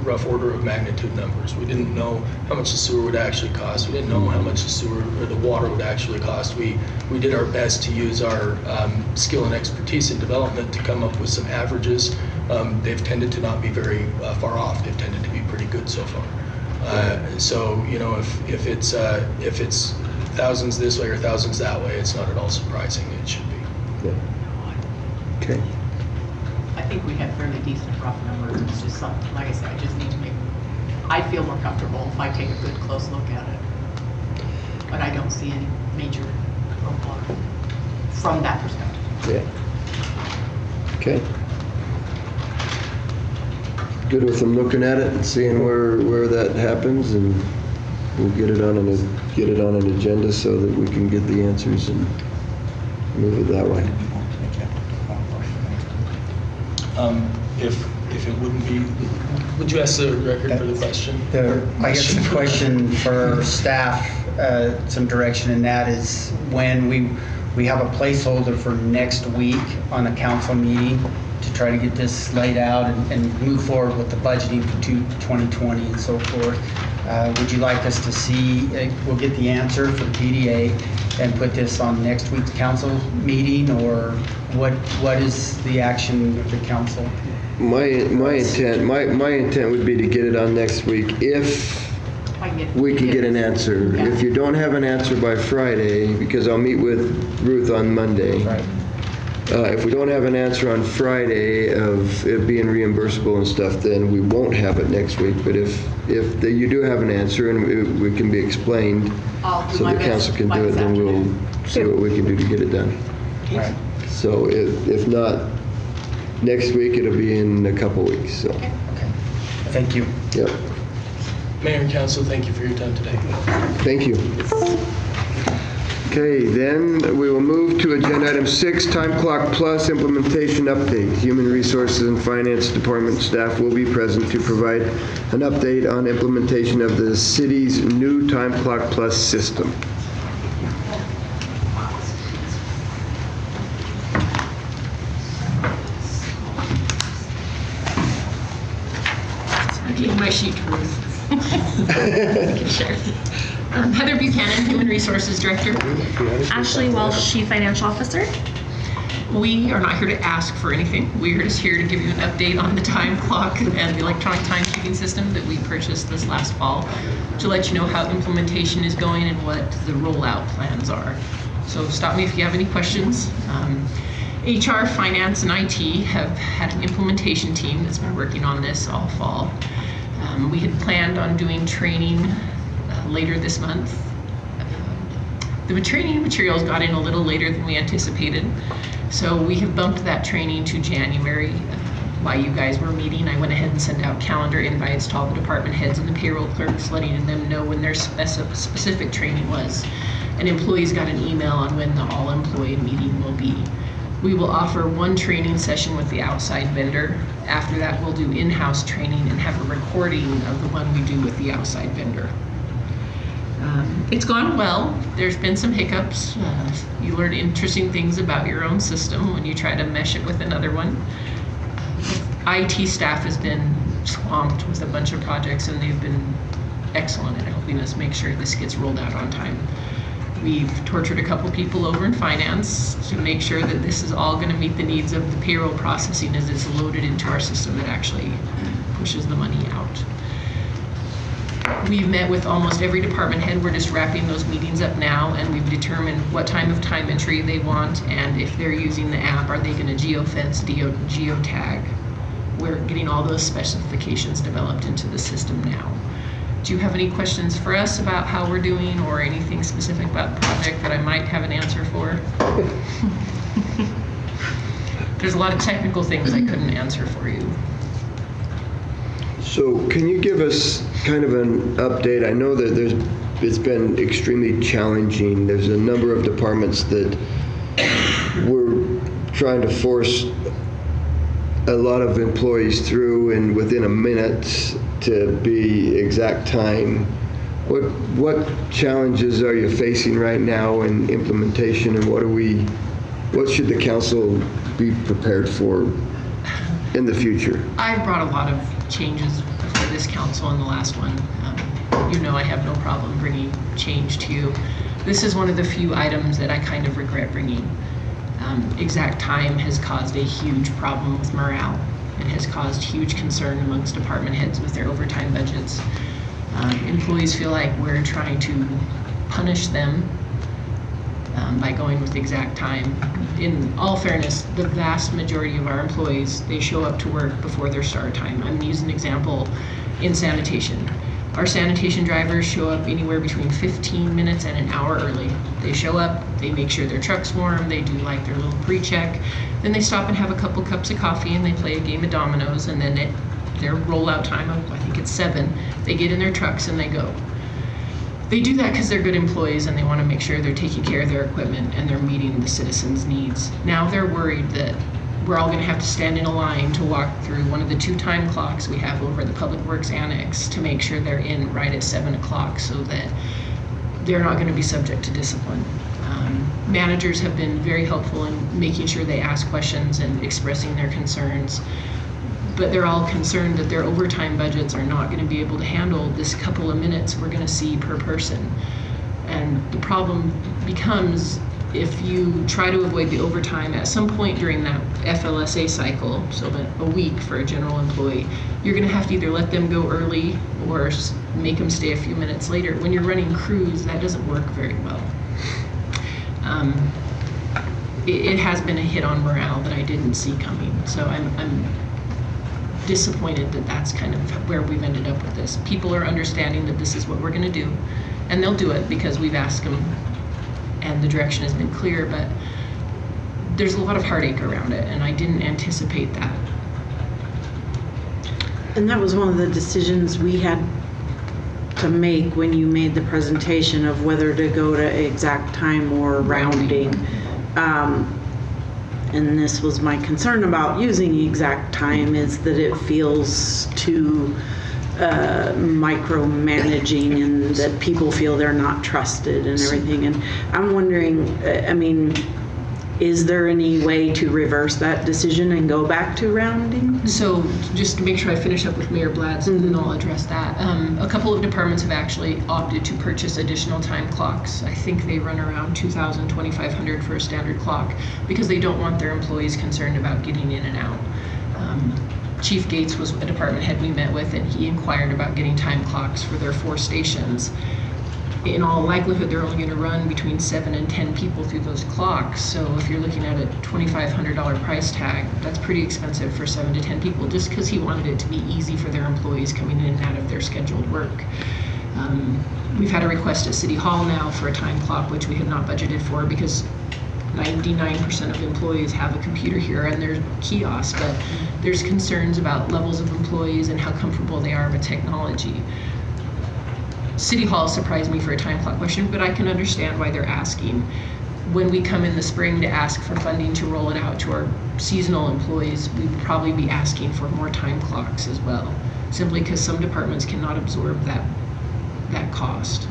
rough order of magnitude numbers. We didn't know how much the sewer would actually cost. We didn't know how much the sewer or the water would actually cost. We did our best to use our skill and expertise in development to come up with some averages. They've tended to not be very far off. They've tended to be pretty good so far. So if it's thousands this way or thousands that way, it's not at all surprising. It should be. Yeah. Okay. I think we have fairly decent rough numbers. It's just something, like I said, I feel more comfortable if I take a good close look at it. But I don't see any major roadblock from that perspective. Yeah. Okay. Good with them looking at it and seeing where that happens, and we'll get it on an agenda so that we can get the answers and move it that way. If it wouldn't be, would you ask the record for the question? I guess the question for staff, some direction in that is when we have a placeholder for next week on a council meeting to try to get this laid out and move forward with the budgeting for 2020 and so forth. Would you like us to see, we'll get the answer from PDA and put this on next week's council meeting, or what is the action of the council? My intent would be to get it on next week if I can we can get an answer. Yeah. If you don't have an answer by Friday, because I'll meet with Ruth on Monday. Right. If we don't have an answer on Friday of it being reimbursable and stuff, then we won't have it next week. But if you do have an answer and we can be explained, I'll do so my the best council can by do it, this then afternoon. we'll see what we can do to get it done. Right. So if not next week, it'll be in a couple weeks, so, Okay. Thank you. yep. Mayor and council, thank you for your time today. Thank you. Okay, then we will move to agenda item 6, Time Clock Plus implementation update. Human Resources and Finance Department staff will be present to provide an update on implementation of the city's new Time Clock Plus system. my sheet to Ruth. I can share. Heather Buchanan, Human Resources Director. Ashley Welsh, Chief Financial Officer. We are not here to ask for anything. We're just here to give you an update on the time clock and the electronic timekeeping system that we purchased this last fall to let you know how implementation is going and what the rollout plans are. So stop me if you have any questions. HR, Finance, and IT have had an implementation team that's been working on this all fall. We had planned on doing training later this month. The training materials got in a little later than we anticipated, so we have bumped that training to January. While you guys were meeting, I went ahead and sent out calendar invites to all the department heads and the payroll clerks, letting them know when their specific training was. And employees got an email on when the all-employee meeting will be. We will offer one training session with the outside vendor. After that, we'll do in-house training and have a recording of the one we do with the outside vendor. It's gone well. There's been some hiccups. You learn interesting things about your own system when you try to mesh it with another one. IT staff has been swamped with a bunch of projects, and they've been excellent at helping us make sure this gets rolled out on time. We've tortured a couple people over in finance to make sure that this is all going to meet the needs of the payroll processing as it's loaded into our system that actually pushes the money out. We've met with almost every department head. We're just wrapping those meetings up now, and we've determined what time of time entry they want, and if they're using the app, are they going to geofence, geotag? We're getting all those specifications developed into the system now. Do you have any questions for us about how we're doing or anything specific about the project that I might have an answer for? There's a lot of technical things I couldn't answer for you. So can you give us kind of an update? I know that it's been extremely challenging. There's a number of departments that we're trying to force a lot of employees through, and within a minute to be exact time. What challenges are you facing right now in implementation, and what should the council be prepared for in the future? I've brought a lot of changes before this council in the last one. You know I have no problem bringing change to you. This is one of the few items that I kind of regret bringing. Exact time has caused a huge problem with morale. It has caused huge concern amongst department heads with their overtime budgets. Employees feel like we're trying to punish them by going with exact time. In all fairness, the vast majority of our employees, they show up to work before their start time. I'm using an example in sanitation. Our sanitation drivers show up anywhere between 15 minutes and an hour early. They show up, they make sure their truck's warm, they do like their little pre-check, then they stop and have a couple cups of coffee and they play a game of dominoes, and then at their rollout time of, I think it's 7, they get in their trucks and they go. They do that because they're good employees and they want to make sure they're taking care of their equipment and they're meeting the citizens' needs. Now they're worried that we're all going to have to stand in a line to walk through one of the 2 time clocks we have over at the Public Works Annex to make sure they're in right at 7 o'clock so that they're not going to be subject to discipline. Managers have been very helpful in making sure they ask questions and expressing their concerns, but they're all concerned that their overtime budgets are not going to be able to handle this couple of minutes we're going to see per person. And the problem becomes, if you try to avoid the overtime at some point during that FLSA cycle, so that a week for a general employee, you're going to have to either let them go early or make them stay a few minutes later. When you're running crews, that doesn't work very well. It has been a hit on morale that I didn't see coming. So I'm disappointed that that's kind of where we've ended up with this. People are understanding that this is what we're going to do, and they'll do it because we've asked them and the direction has been clear, but there's a lot of heartache around it, and I didn't anticipate that. And that was one of the decisions we had to make when you made the presentation of whether to go to exact time or rounding. And this was my concern about using exact time, is that it feels too micromanaging and that people feel they're not trusted and everything. And I'm wondering, I mean, Is there any way to reverse that decision and go back to rounding? So just to make sure I finish up with Mayor Blad's, and then I'll address that. A couple of departments have actually opted to purchase additional time clocks. I think they run around $2,000, $2,500 for a standard clock because they don't want their employees concerned about getting in and out. Chief Gates was a department head we met with, and he inquired about getting time clocks for their 4 stations. In all likelihood, they're only going to run between 7 and 10 people through those clocks. So if you're looking at a $2,500 price tag, that's pretty expensive for 7 to 10 people, just because he wanted it to be easy for their employees coming in and out of their scheduled work. We've had a request at City Hall now for a time clock, which we had not budgeted for because 99% of employees have a computer here and there's kiosks, but there's concerns about levels of employees and how comfortable they are with technology. City Hall surprised me for a time clock question, but I can understand why they're asking. When we come in the spring to ask for funding to roll it out to our seasonal employees, we would probably be asking for more time clocks as well, simply because some departments cannot absorb that cost.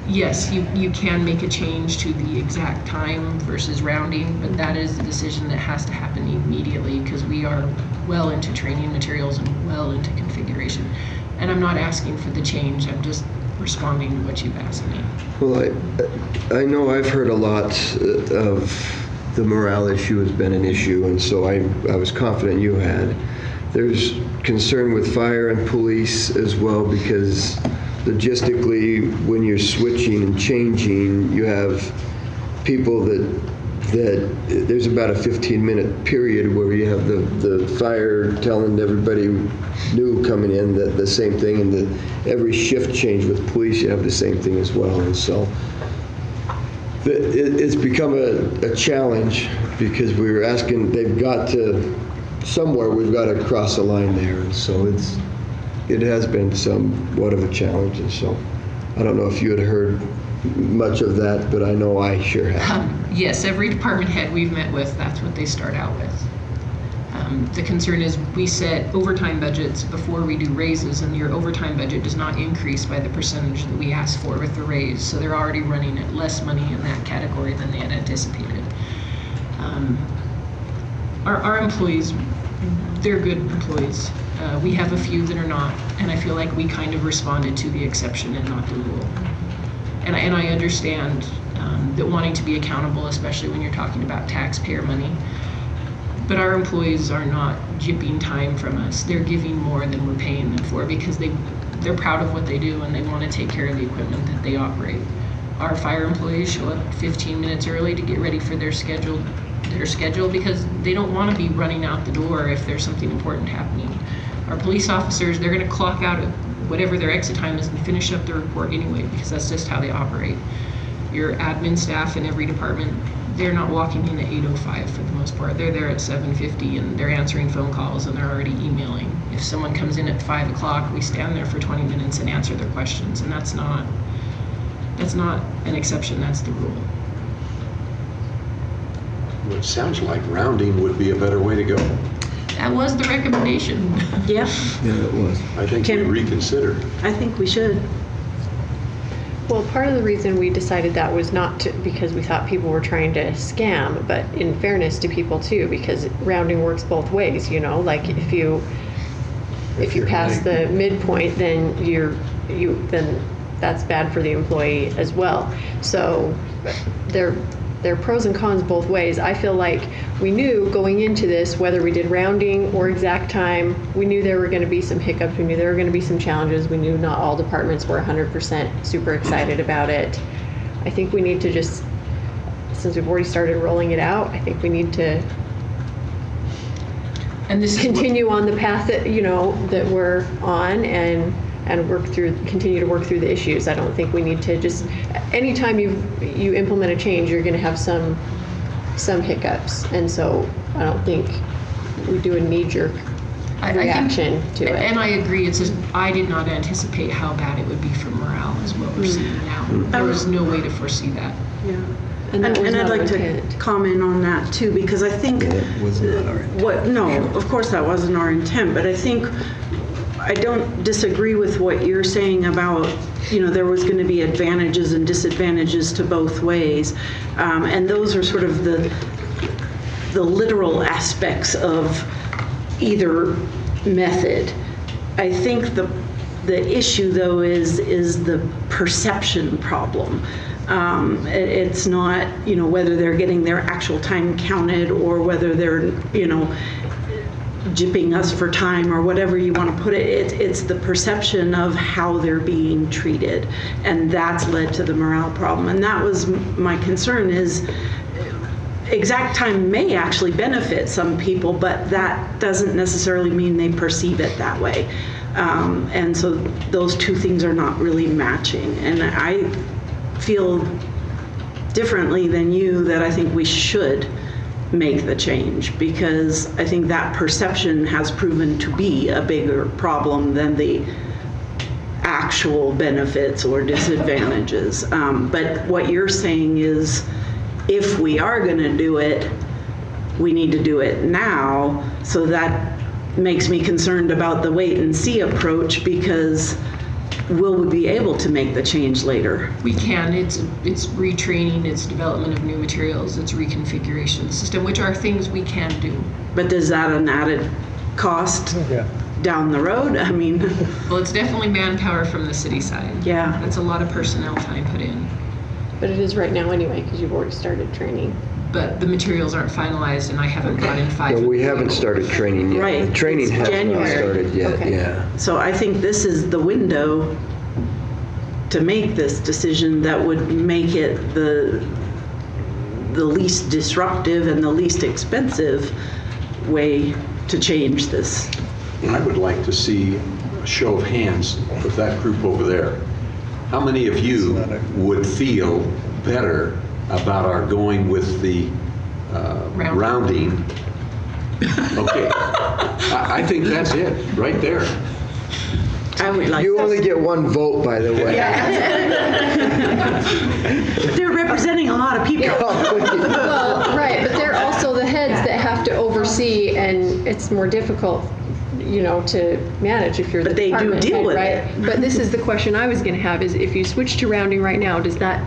Yes, you can make a change to the exact time versus rounding, but that is a decision that has to happen immediately because we are well into training materials and well into configuration. And I'm not asking for the change, I'm just responding to what you've asked me. Well, I know I've heard a lot of the morale issue has been an issue, and so I was confident you had. There's concern with fire and police as well because logistically, when you're switching and changing, you have people that there's about a 15-minute period where you have the fire telling everybody new coming in that the same thing, and every shift change with police, you have the same thing as well. And so it's become a challenge because we were asking, they've got to, somewhere we've got to cross a line there. And so it has been somewhat of a challenge. And so I don't know if you had heard much of that, but I know I sure have. Yes, every department head we've met with, that's what they start out with. The concern is we set overtime budgets before we do raises, and your overtime budget does not increase by the percentage that we ask for with the raise. So they're already running at less money in that category than they had anticipated. Our employees, they're good employees. We have a few that are not, and I feel like we kind of responded to the exception and not the rule. And I understand that wanting to be accountable, especially when you're talking about taxpayer money, but our employees are not jipping time from us. They're giving more than we're paying them for because they're proud of what they do and they want to take care of the equipment that they operate. Our fire employees show up 15 minutes early to get ready for their schedule because they don't want to be running out the door if there's something important happening. Our police officers, they're going to clock out at whatever their exit time is and finish up their report anyway because that's just how they operate. Your admin staff in every department, they're not walking in at 8:05 for the most part. They're there at 7:50 and they're answering phone calls and they're already emailing. If someone comes in at 5 o'clock, we stand there for 20 minutes and answer their questions, and that's not an exception, that's the rule. Well, it sounds like rounding would be a better way to go. That was the recommendation. Yeah, Yeah, it was. I think we reconsider. I think we should. Well, part of the reason we decided that was not because we thought people were trying to scam, but in fairness to people too, because rounding works both ways, you know, like if you pass the midpoint, then then that's bad for the employee as well. So there are pros and cons both ways. I feel like we knew going into this, whether we did rounding or exact time, we knew there were going to be some hiccups. We knew there were going to be some challenges. We knew not all departments were 100% super excited about it. I think we need to just, since we've already started rolling it out, I think we need to continue on the path that, you know, that we're on and continue to work through the issues. I don't think we need to just, anytime you implement a change, you're going to have some hiccups, and so I don't think we do a knee-jerk reaction to it. And I agree, it's just, I did not anticipate how bad it would be for morale is what we're seeing now. There was no way to foresee that. Yeah. And that was And I'd not like to intent. comment on that too, because I think That was not our intent. no, of course that wasn't our intent, but I think I don't disagree with what you're saying about, you know, there was going to be advantages and disadvantages to both ways, and those are sort of the literal aspects of either method. I think the issue, though, is the perception problem. It's not, whether they're getting their actual time counted or whether they're, gypping us for time or whatever you want to put it. It's the perception of how they're being treated, and that's led to the morale problem. And that was my concern, is exact time may actually benefit some people, but that doesn't necessarily mean they perceive it that way. And so those two things are not really matching. And I feel differently than you that I think we should make the change, because I think that perception has proven to be a bigger problem than the actual benefits or disadvantages. But what you're saying is, if we are going to do it, we need to do it now. So that makes me concerned about the wait and see approach, because will we be able to make the change later? We can. It's retraining, it's development of new materials, it's reconfiguration of the system, which are things we can do. But is that an added cost down the road? I mean, well, it's definitely manpower from the city side. Yeah. That's a lot of personnel time put in. But it is right now anyway, because you've already started training. But the materials aren't finalized, and I haven't brought in 5. No, we haven't started training yet. Right. The training It's has not January. started yet, Okay. yeah. so I think this is the window to make this decision that would make it the least disruptive and the least expensive way to change this. I would like to see a show of hands with that group over there. How many of you would feel better about our going with the rounding? Okay, I think that's it, right there. I would like You that. only get one vote, by the way. They're representing a lot of people. Well, right, but they're also the heads that have to oversee, and it's more difficult, to manage if you're the But they do department deal head, with right? it. But this is the question I was going to have, is if you switch to rounding right now, does that,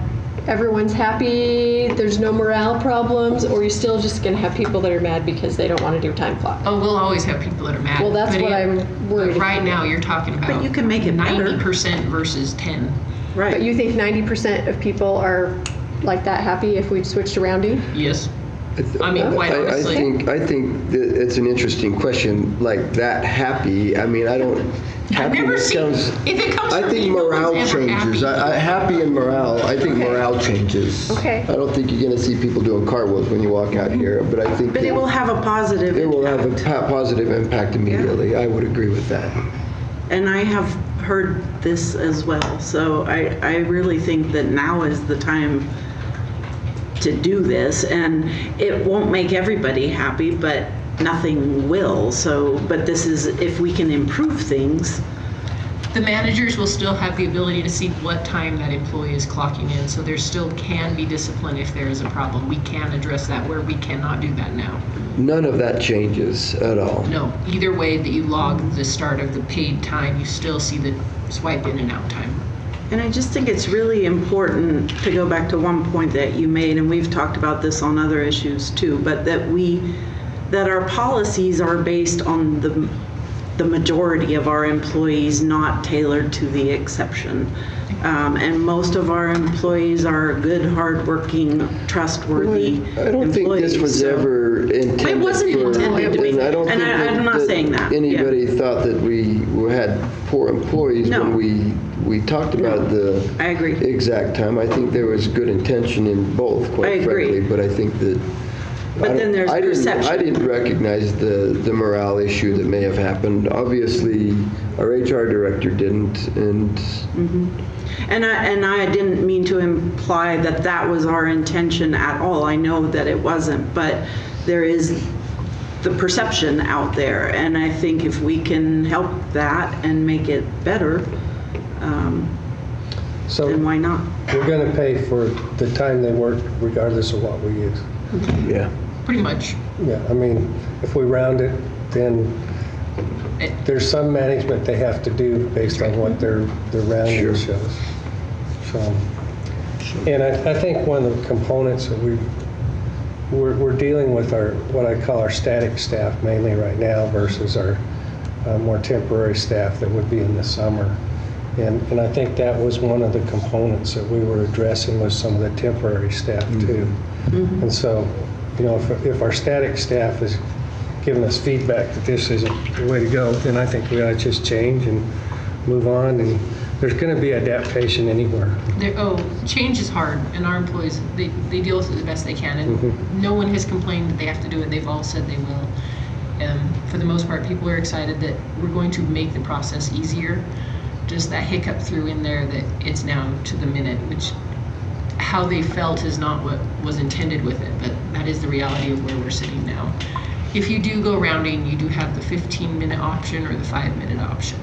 everyone's happy, there's no morale problems, or you're still just going to have people that are mad because they don't want to do time clock? Oh, we'll always have people that are mad. Well, that's But what I'm worried But right about. now, you're talking about But you can make it better. 90% versus 10. Right. But you think 90% of people are like that happy if we switch to rounding? Yes. I mean, quite honestly. I think that it's an interesting question, like that happy. I mean, I don't. I've never happiness seen, comes- if it comes I from think me, no one's morale ever changes. happy. Happy and morale. I think morale changes. Okay. I don't think you're going to see people doing cartwheels when you walk out here, but I think But it will have a positive it will have a impact. positive impact immediately. I would agree with that. And I have heard this as well. So I really think that now is the time to do this. And it won't make everybody happy, but nothing will. So, but this is, if we can improve things. The managers will still have the ability to see what time that employee is clocking in, so there still can be discipline if there is a problem. We can address that where we cannot do that now. None of that changes at all. No, either way that you log the start of the paid time, you still see the swipe in and out time. And I just think it's really important to go back to one point that you made, and we've talked about this on other issues too, but that our policies are based on the majority of our employees, not tailored to the exception. And most of our employees are good, hardworking, trustworthy employees. I don't think this was so- ever intended It wasn't for- intended to be. and I don't And think I'm not saying that. Yeah. Anybody thought that we had poor employees No. when we talked about the I agree. exact time. I think there was good intention in both, I quite agree. frankly, but I think that But then there's perception. I didn't recognize the morale issue that may have happened. Obviously, our HR director didn't, and And I didn't mean to imply that that was our intention at all. I know that it wasn't, but there is the perception out there. And I think if we can help that and make it better, So then why not? we're going to pay for the time they work regardless of what we use. yeah. Pretty much. Yeah, I mean, if we round it, then there's some management they have to do based on what their rounding Sure. shows. So, and I think one of the components that we we're dealing with what I call our static staff mainly right now versus our more temporary staff that would be in the summer. And I think that was one of the components that we were addressing with some of the temporary staff too. And so, if our static staff is giving us feedback that this isn't the way to go, then I think we ought to just change and move on. And there's going to be adaptation anywhere. Change is hard, and our employees, they deal with it the best they can, and no one has complained that they have to do it. They've all said they will. For the most part, people are excited that we're going to make the process easier. Just that hiccup threw in there that it's now to the minute, which how they felt is not what was intended with it, but that is the reality of where we're sitting now. If you do go rounding, you do have the 15-minute option or the 5-minute option.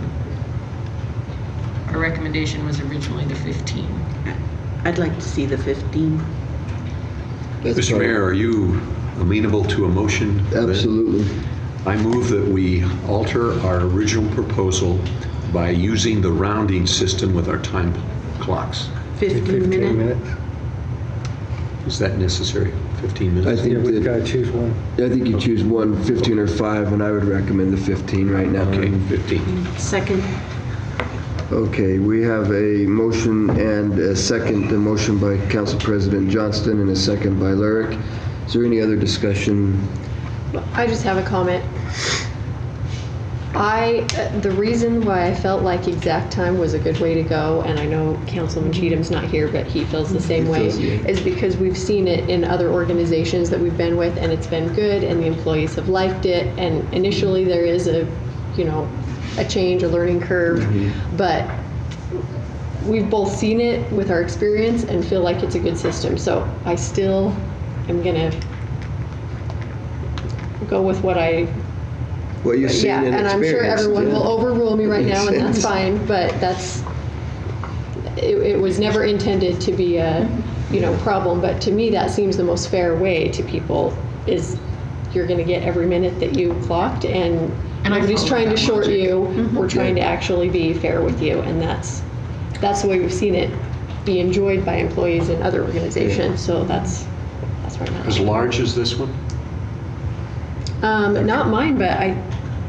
Our recommendation was originally the 15. I'd like to see the 15. Mr. Mayor, are you amenable to a motion? Absolutely. I move that we alter our original proposal by using the rounding system with our time clocks. 15 minutes. Is that necessary? 15 minutes? I think We've that- got to choose one. I think you choose one, 15 or 5, and I would recommend the 15 right now. Okay, 15. Second. Okay, we have a motion and a second, a motion by Council President Johnston and a second by Lyric. Is there any other discussion? I just have a comment. The reason why I felt like exact time was a good way to go, and I know Councilman Cheatham's not here, but he feels the same way, is because we've seen it in other organizations that we've been with, and it's been good, and the employees have liked it, and initially there is a change, a learning curve, but we've both seen it with our experience and feel like it's a good system. So I still am gonna go with what What you've seen yeah, and and I'm sure experienced, everyone yeah. will overrule me right now, and that's fine, but it was never intended to be a, problem, but to me, that seems the most fair way to people, is you're gonna get every minute that you clocked, and I nobody's follow trying to that short logic. you, we're trying to actually be fair with you, and that's the way we've seen it be enjoyed by employees in other organizations, so that's where I'm at. As large as this one? Not mine, but I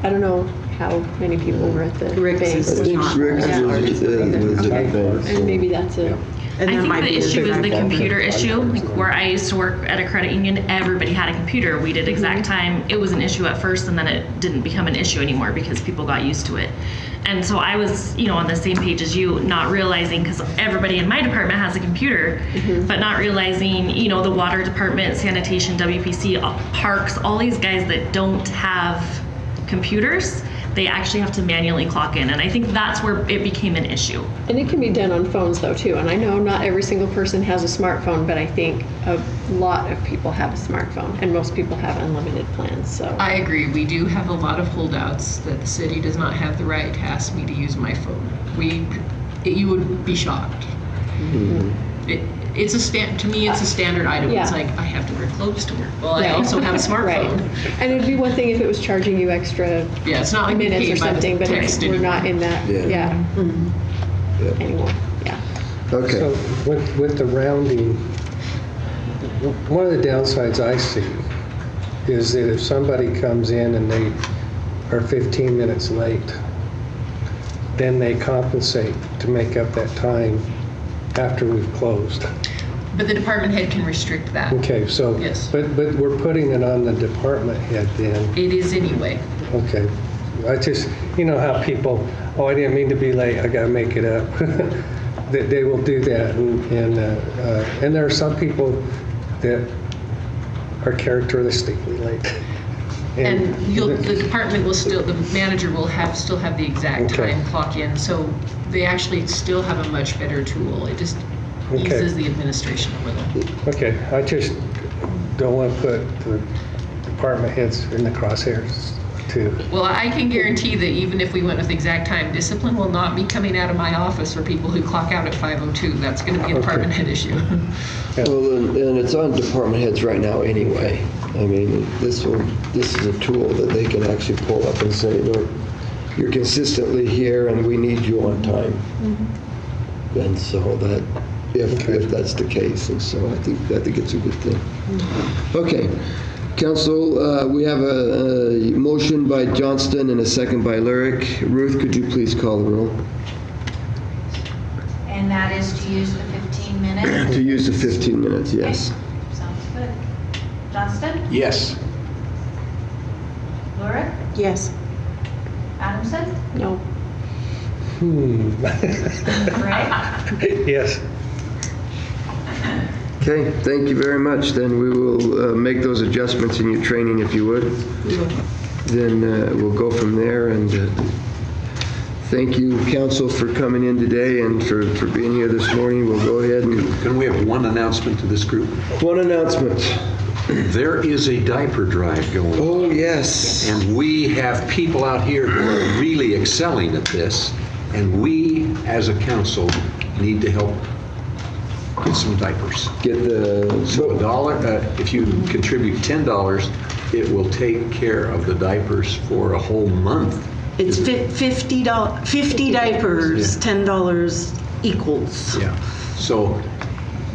don't know how many people were at the Rick's bank. is I think not- Rick's Yeah. was at the bank, so- And maybe that's it. And I that think might the be a issue is the big- computer issue. Like where I used to work at a credit union, everybody had a computer. We did exact time. It was an issue at first, and then it didn't become an issue anymore because people got used to it. And so I was, on the same page as you, not realizing, because everybody in my department has a computer, but not realizing, the water department, sanitation, WPC, parks, all these guys that don't have computers, they actually have to manually clock in. And I think that's where it became an issue. And it can be done on phones though too. And I know not every single person has a smartphone, but I think a lot of people have a smartphone, and most people have unlimited plans. So I agree. We do have a lot of holdouts that the city does not have the right to ask me to use my phone. You would be shocked. To me, it's a standard item. Yeah. It's like, I have to wear clothes to work. Well, I Right. also have a right. smartphone. And it'd be one thing if it was charging you extra Yeah, it's not like we minutes pay or by the something, but text we're anymore. not in that. Yeah. Anymore. Yeah. Okay. So with the rounding, one of the downsides I see is that if somebody comes in and they are 15 minutes late, then they compensate to make up that time after we've closed. But the department head can restrict that. Okay, so, Yes. but we're putting it on the department head then. It is anyway. Okay. I just, how people, I didn't mean to be late, I gotta make it up. They will do that, and there are some people that are characteristically late. And the department will still, the manager will still have the exact Okay. time clock in. So they actually still have a much better tool. It just Okay. eases the administration a little. Okay, I just don't want to put the department heads in the crosshairs too. Well, I can guarantee that even if we went with exact time, discipline will not be coming out of my office for people who clock out at 5:02. That's going to be a department head issue. Well, and it's on department heads right now anyway. I mean, this is a tool that they can actually pull up and say, look, you're consistently here and we need you on time. And so that, if that's the case. And so I think it's a good thing. Okay. Council, we have a motion by Johnston and a second by Lyric. Ruth, could you please call the roll? And that is to use the 15 minutes? To use the 15 minutes, yes. Okay, sounds good. Johnston? Yes. Lurick? Yes. Adamson? No. Ray? Yes. Okay, thank you very much. Then we will make those adjustments in your training if you would. Then we'll go from there. And thank you, council, for coming in today and for being here this morning. We'll go ahead and... Can we have one announcement to this group? One announcement. There is a diaper drive going on. Oh, yes. And we have people out here who are really excelling at this. And we, as a council, need to help get some diapers. Get the... So $1, if you contribute $10, it will take care of the diapers for a whole month. It's $50 diapers, $10 equals. Yeah. So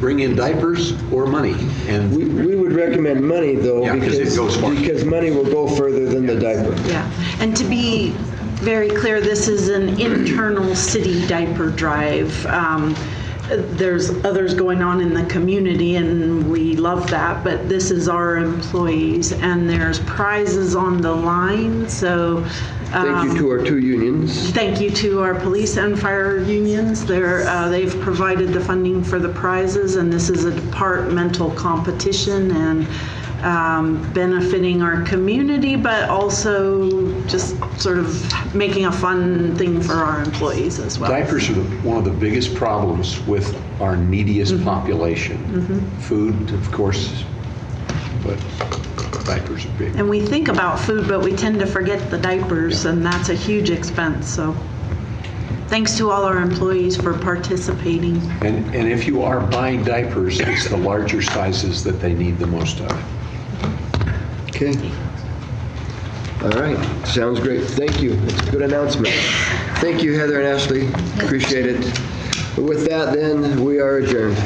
bring in diapers or money. And We would recommend money, though, Yeah, 'cause it goes far. because money will go further than the diaper. Yeah, and to be very clear, this is an internal city diaper drive. There's others going on in the community, and we love that, but this is our employees, and there's prizes on the line, so... Thank you to our 2 unions. Thank you to our police and fire unions. They've provided the funding for the prizes, and this is a departmental competition and benefiting our community, but also just sort of making a fun thing for our employees as well. diapers are one of the biggest problems with our neediest population. Food, of course, but diapers are big. And we think about food, but we tend to forget the diapers, and that's a huge expense. So thanks to all our employees for participating. And if you are buying diapers, it's the larger sizes that they need the most of. Okay. All right. Sounds great. Thank you. It's a good announcement. Thank you, Heather and Ashley. Appreciate it. With that, then, we are adjourned.